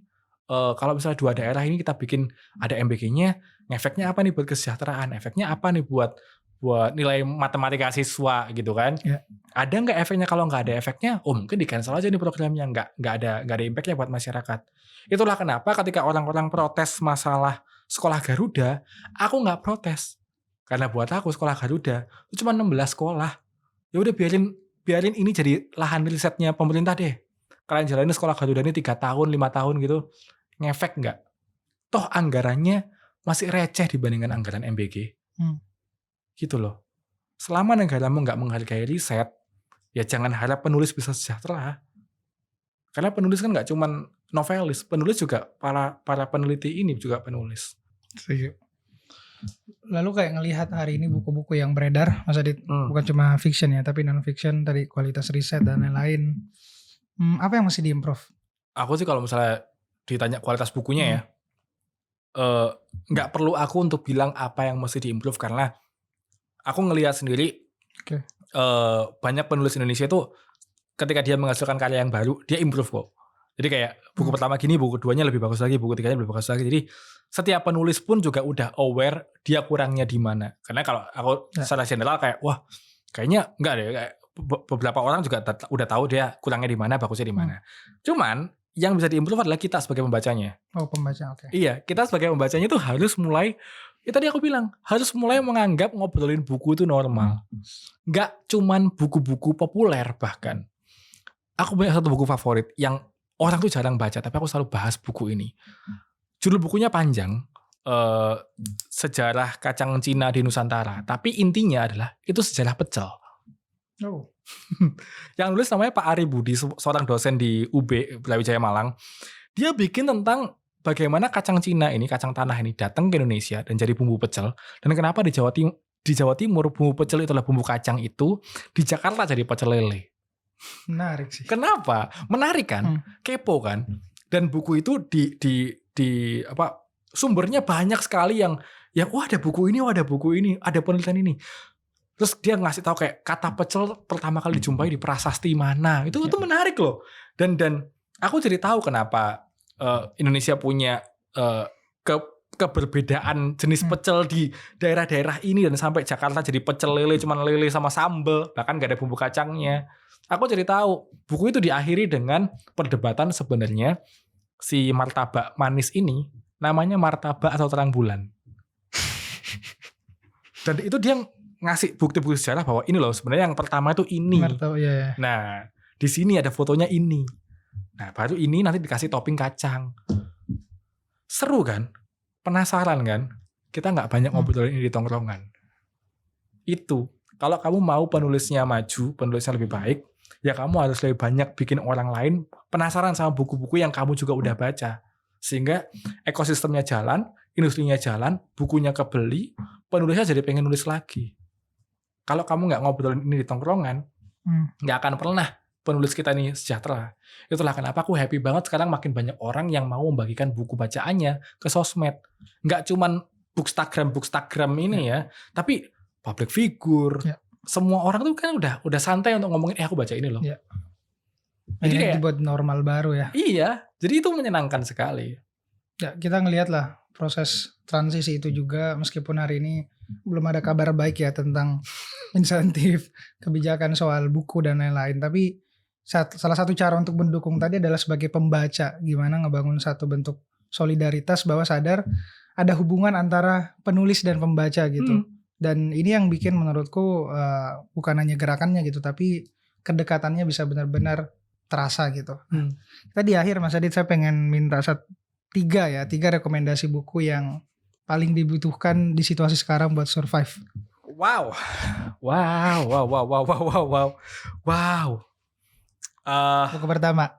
Kalau misalnya 2 daerah ini kita bikin ada MBG-nya, efeknya apa nih buat kesejahteraan? Efeknya apa nih buat nilai matematika siswa gitu kan? Yeah. Ada nggak efeknya? Kalau nggak ada efeknya, mungkin di cancel aja nih programnya, nggak ada impactnya buat masyarakat. Itulah kenapa ketika orang-orang protes masalah sekolah Garuda, aku nggak protes. Karena buat aku sekolah Garuda itu cuma 16 sekolah. Ya udah biarin ini jadi lahan risetnya pemerintah deh. Kalian jalanin sekolah Garuda ini 3 tahun, 5 tahun gitu, ngefek nggak? Toh anggarannya masih receh dibandingkan anggaran MBG. Gitu loh. Selama negaramu nggak menghargai riset, ya jangan harap penulis bisa sejahtera. Karena penulis kan nggak cuman novelis, penulis juga para peneliti ini juga penulis. Setuju. Lalu kayak ngelihat hari ini buku-buku yang beredar, Mas Adit, bukan cuma fiction ya, tapi non-fiction, tadi kualitas riset dan lain-lain. Apa yang masih diimprove? Aku sih kalau misalnya ditanya kualitas bukunya ya, nggak perlu aku untuk bilang apa yang mesti diimprove, karena aku ngelihat sendiri banyak penulis Indonesia itu ketika dia menghasilkan karya yang baru, dia improve kok. Jadi kayak buku pertama gini, buku keduanya lebih bagus lagi, buku ketiganya lebih bagus lagi. Jadi setiap penulis pun juga udah aware dia kurangnya di mana. Karena kalau aku secara general kayak, wah kayaknya enggak deh. Kayak beberapa orang juga udah tahu dia kurangnya di mana, bagusnya di mana. Cuman yang bisa diimprove adalah kita sebagai pembacanya. Oh, pembaca, oke. Iya, kita sebagai pembacanya itu harus mulai, ya tadi aku bilang, harus mulai menganggap ngobrolin buku itu normal. Nggak cuman buku-buku populer bahkan. Aku punya satu buku favorit yang orang tuh jarang baca, tapi aku selalu bahas buku ini. Judul bukunya panjang, Sejarah Kacang Cina di Nusantara. Tapi intinya adalah, itu sejarah pecel. Oh. Yang nulis namanya Pak Ari Budi, seorang dosen di UB Brawijaya Malang. Dia bikin tentang bagaimana kacang Cina ini, kacang tanah ini datang ke Indonesia dan jadi bumbu pecel. Dan kenapa di Jawa Timur bumbu pecel itu adalah bumbu kacang itu, di Jakarta jadi pecel lele. Menarik sih. Kenapa? Menarik kan? Kepo kan? Dan buku itu di apa, sumbernya banyak sekali yang wah ada buku ini, ada penelitian ini. Terus dia ngasih tahu kayak kata pecel pertama kali dijumpai di prasasti mana. Itu menarik loh. Dan aku jadi tahu kenapa Indonesia punya keberbedaan jenis pecel di daerah-daerah ini, dan sampai Jakarta jadi pecel lele cuman lele sama sambel, bahkan gak ada bumbu kacangnya. Aku jadi tahu buku itu diakhiri dengan perdebatan sebenarnya si martabak manis ini namanya martabak atau terang bulan. Dan itu dia ngasih bukti-bukti sejarah bahwa ini loh sebenarnya yang pertama itu ini. Yeah. Nah, di sini ada fotonya ini. Nah, baru ini nanti dikasih topping kacang. Seru kan? Penasaran kan? Kita nggak banyak ngobrolin ini di tongkrongan. Itu. Kalau kamu mau penulisnya maju, penulisnya lebih baik, ya kamu harus lebih banyak bikin orang lain penasaran sama buku-buku yang kamu juga udah baca. Sehingga ekosistemnya jalan, industrinya jalan, bukunya kebeli, penulisnya jadi pengen nulis lagi. Kalau kamu nggak ngobrolin ini di tongkrongan, nggak akan pernah penulis kita ini sejahtera. Itulah kenapa aku happy banget sekarang makin banyak orang yang mau membagikan buku bacaannya ke sosmed. Nggak cuman bookstagram ini ya, tapi public figure. Semua orang tuh kan udah santai untuk ngomongin, aku baca ini loh. Jadi kayak dibuat normal baru ya. Iya, jadi itu menyenangkan sekali. Ya, kita ngelihat lah proses transisi itu juga, meskipun hari ini belum ada kabar baik ya tentang insentif, kebijakan soal buku dan lain-lain. Tapi salah satu cara untuk mendukung tadi adalah sebagai pembaca, gimana ngebangun satu bentuk solidaritas bahwa sadar ada hubungan antara penulis dan pembaca gitu. Dan ini yang bikin menurutku bukan hanya gerakannya gitu, tapi kedekatannya bisa benar-benar terasa gitu. Kita di akhir, Mas Adit, saya pengen minta tiga rekomendasi buku yang paling dibutuhkan di situasi sekarang buat survive. Wow. Buku pertama.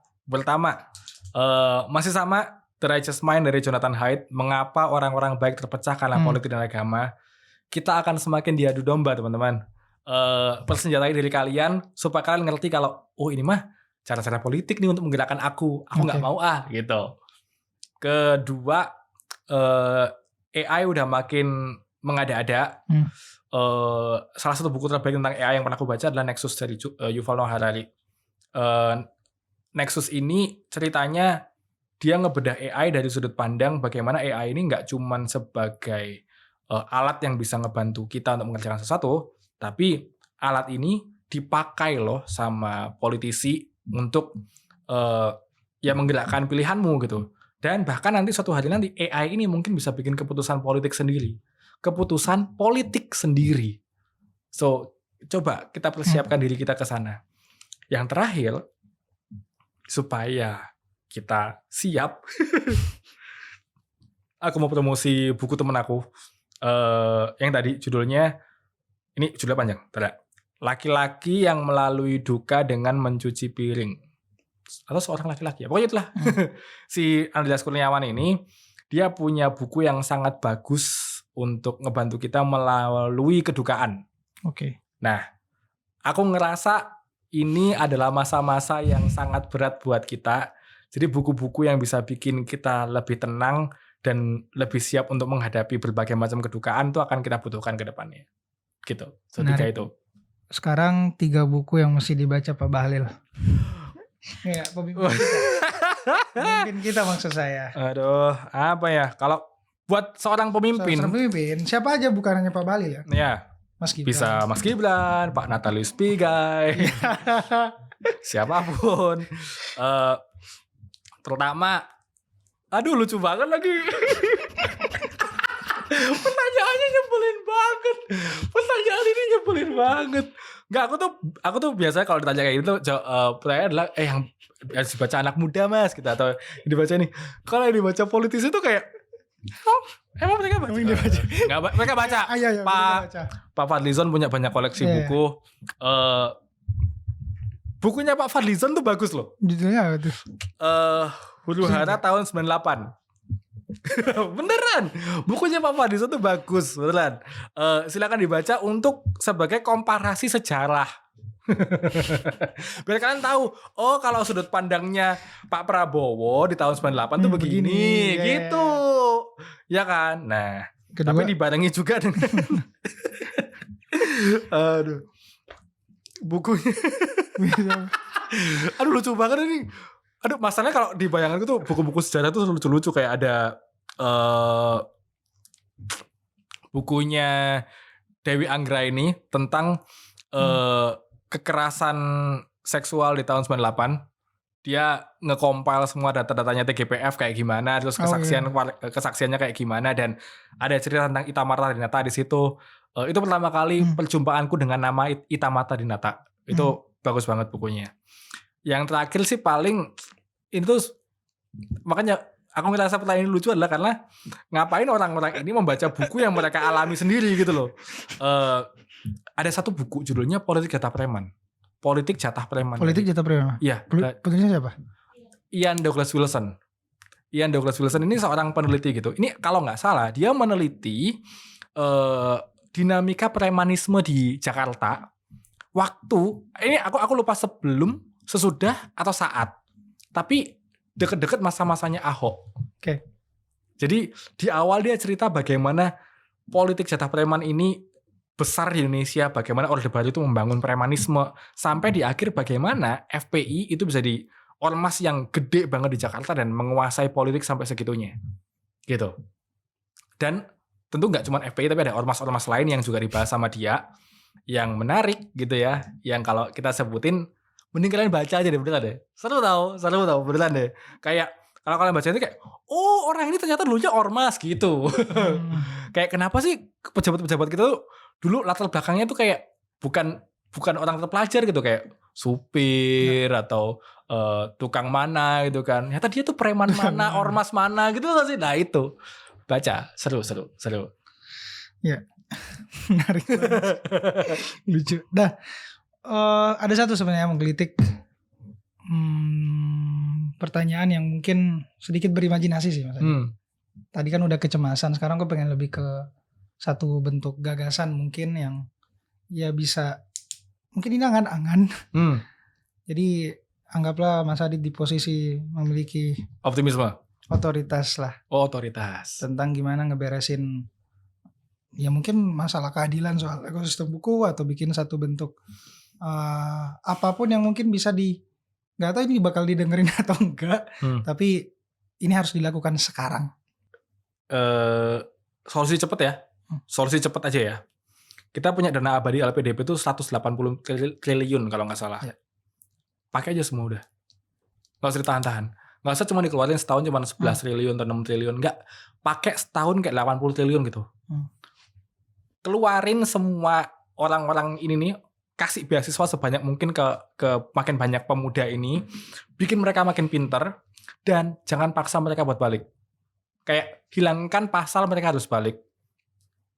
Masih sama The Righteous Mind dari Jonathan Haidt. Mengapa orang-orang baik terpecah karena politik dan agama. Kita akan semakin diadu domba, teman-teman. Persenjatai diri kalian supaya kalian ngerti kalau ini mah cara-cara politik nih untuk menggerakkan aku nggak mau gitu. Kedua, AI udah makin mengada-ada. Salah satu buku terbaik tentang AI yang pernah aku baca adalah Nexus dari Yuval Noah Harari. Nexus ini ceritanya dia ngebedah AI dari sudut pandang bagaimana AI ini nggak cuman sebagai alat yang bisa ngebantu kita untuk mengerjakan sesuatu, tapi alat ini dipakai loh sama politisi untuk menggerakkan pilihanmu gitu. Dan bahkan nanti suatu hari nanti AI ini mungkin bisa bikin keputusan politik sendiri. So, coba kita persiapkan diri kita ke sana. Yang terakhir, supaya kita siap, aku mau promosi buku temen aku. Yang tadi judulnya, ini judulnya panjang, Laki-laki yang melalui duka dengan mencuci piring. Atau seorang laki-laki ya, pokoknya itulah. Si Andreas Kurniawan ini, dia punya buku yang sangat bagus untuk ngebantu kita melalui kedukaan. Nah, aku ngerasa ini adalah masa-masa yang sangat berat buat kita. Jadi buku-buku yang bisa bikin kita lebih tenang dan lebih siap untuk menghadapi berbagai macam kedukaan itu akan kita butuhkan ke depannya. Gitu. So, 3 itu. Sekarang 3 buku yang mesti dibaca Pak Bahlil. Ya, pemimpin kita maksud saya. Aduh, apa ya? Kalau buat seorang pemimpin, siapa aja bukan hanya Pak Bahlil ya? Ya. Mas Gibran. Bisa Mas Gibran, Pak Natalius Pigai, siapapun. Terutama, aduh lucu banget lagi. Pertanyaannya nyebelin banget. Pertanyaan ini nyebelin banget. Enggak, aku tuh biasanya kalau ditanya kayak gitu, pertanyaan adalah yang dibaca anak muda Mas gitu, atau dibaca nih. Kalau yang dibaca politisi itu kayak emang mereka baca? Enggak, mereka baca. Pak Fadlizon punya banyak koleksi buku. Bukunya Pak Fadlizon tuh bagus loh. Judulnya apa tuh? Huru Hara tahun 98. Beneran, bukunya Pak Fadlizon tuh bagus, beneran. Silakan dibaca untuk sebagai komparasi sejarah. Biar kalian tahu, kalau sudut pandangnya Pak Prabowo di tahun 98 tuh begini gitu. Ya kan? Nah, kedua, tapi dibarengi juga dengan bukunya. Aduh lucu banget ini. Aduh, masalahnya kalau dibayangkan tuh buku-buku sejarah tuh lucu-lucu, kayak ada bukunya Dewi Anggraini tentang kekerasan seksual di tahun 98. Dia nge-compile semua data-datanya TGPF kayak gimana, terus kesaksiannya kayak gimana, dan ada cerita tentang Itamata Dinata di situ. Itu pertama kali perjumpaanku dengan nama Itamata Dinata. Itu bagus banget bukunya. Yang terakhir sih paling itu, makanya aku ngerasa pertanyaan ini lucu adalah karena ngapain orang-orang ini membaca buku yang mereka alami sendiri gitu loh. Ada satu buku judulnya Politik Jatah Preman. Iya. Penulisnya siapa? Ian Douglas Wilson ini seorang peneliti gitu. Ini kalau nggak salah dia meneliti dinamika premanisme di Jakarta. Ini aku lupa sebelum, sesudah, atau saat. Tapi deket-deket masa-masanya Ahok. Jadi di awal dia cerita bagaimana politik jatah preman ini besar di Indonesia, bagaimana Orde Baru itu membangun premanisme, sampai di akhir bagaimana FPI itu bisa di ormas yang gede banget di Jakarta dan menguasai politik sampai segitunya. Gitu. Dan tentu nggak cuma FPI, tapi ada ormas-ormas lain yang juga dibahas sama dia, yang menarik gitu ya, yang kalau kita sebutin mending kalian baca aja deh, beneran deh. Seru tau, beneran deh. Kayak kalau kalian baca itu kayak, orang ini ternyata dulunya ormas gitu. Kayak kenapa sih pejabat-pejabat kita tuh dulu latar belakangnya tuh kayak bukan orang terpelajar gitu, kayak supir atau tukang mana gitu kan. Ternyata dia tuh preman mana, ormas mana gitu gak sih? Nah itu baca, seru. Ya, Menarik banget. Lucu. Dah, ada satu sebenarnya yang menggelitik. Pertanyaan yang mungkin sedikit berimajinasi sih Mas Adi. Tadi kan udah kecemasan, sekarang gue pengen lebih ke satu bentuk gagasan mungkin yang ya bisa, mungkin ini angan-angan. Jadi anggaplah Mas Adit di posisi memiliki optimisme, otoritas lah. Oh, otoritas. Tentang gimana ngeberesin ya mungkin masalah keadilan soal ekosistem buku, atau bikin satu bentuk apapun yang mungkin bisa nggak tahu ini bakal didengerin atau enggak, tapi ini harus dilakukan sekarang. Solusi cepet ya, solusi cepet aja ya. Kita punya dana abadi LPDP itu 180 triliun kalau nggak salah. Ya. Pakai aja semua udah, nggak usah ditahan-tahan. Nggak usah cuma dikeluarin setahun cuma 11 triliun atau 6 triliun, nggak. Pakai setahun kayak 80 triliun gitu. Keluarin semua orang-orang ini nih, kasih beasiswa sebanyak mungkin ke makin banyak pemuda ini, bikin mereka makin pinter, dan jangan paksa mereka buat balik. Kayak hilangkan pasal mereka harus balik,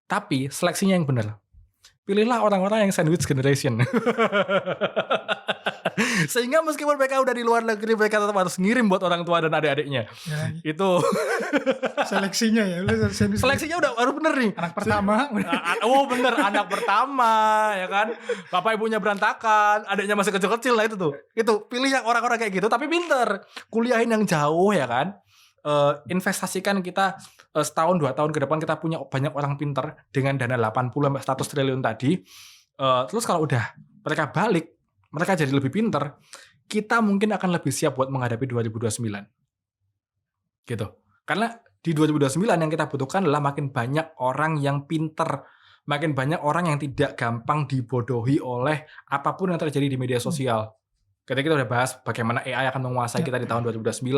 tapi seleksinya yang benar. Pilihlah orang-orang yang sandwich generation. Sehingga meskipun mereka udah di luar negeri, mereka tetap harus ngirim buat orang tua dan adik-adiknya. Ya. Itu seleksinya ya. Seleksinya udah harus bener nih. Anak pertama. Oh bener, anak pertama ya kan. Bapak ibunya berantakan, adiknya masih kecil-kecil lah itu tuh. Itu pilih yang orang-orang kayak gitu tapi pinter. Kuliahin yang jauh ya kan. Investasikan kita setahun 2 tahun ke depan kita punya banyak orang pinter dengan dana 80-100 triliun tadi. Terus kalau udah mereka balik, mereka jadi lebih pinter, kita mungkin akan lebih siap buat menghadapi 2029. Gitu. Karena di 2029 yang kita butuhkan adalah makin banyak orang yang pinter, makin banyak orang yang tidak gampang dibodohi oleh apapun yang terjadi di media sosial. Ketika kita udah bahas bagaimana AI akan menguasai kita di tahun 2029,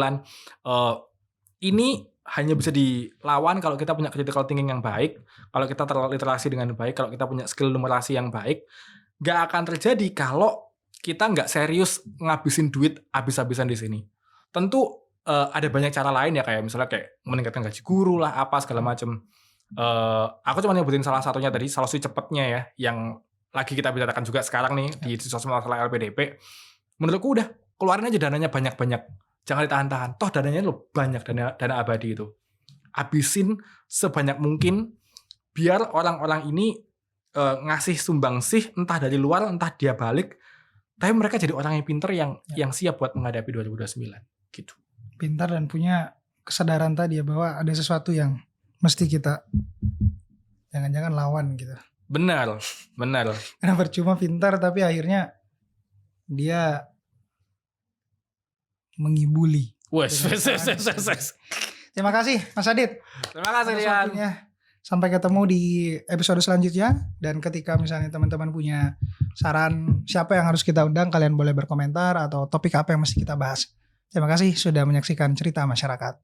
ini hanya bisa dilawan kalau kita punya critical thinking yang baik, kalau kita terliterasi dengan baik, kalau kita punya skill numerasi yang baik. Gak akan terjadi kalau kita nggak serius ngabisin duit habis-habisan di sini. Tentu ada banyak cara lain ya, kayak misalnya kayak meningkatkan gaji guru lah, apa segala macam. Aku cuma nyebutin salah satunya tadi, solusi cepatnya ya, yang lagi kita bicarakan juga sekarang nih di sosial masalah LPDP. Menurutku udah keluarin aja dananya banyak-banyak. Jangan ditahan-tahan. Toh dananya lo banyak, dana abadi itu. Habisin sebanyak mungkin biar orang-orang ini ngasih sumbangsih entah dari luar entah dia balik, tapi mereka jadi orang yang pinter yang siap buat menghadapi 2029 gitu. Pintar dan punya kesadaran tadi ya bahwa ada sesuatu yang mesti kita jangan-jangan lawan gitu. Benar. Karena percuma pintar tapi akhirnya dia mengibuli. Terima kasih Mas Adit. Terima kasih Rian. Sampai ketemu di episode selanjutnya. Dan ketika misalnya teman-teman punya saran siapa yang harus kita undang, kalian boleh berkomentar atau topik apa yang mesti kita bahas. Terima kasih sudah menyaksikan Cerita Masyarakat.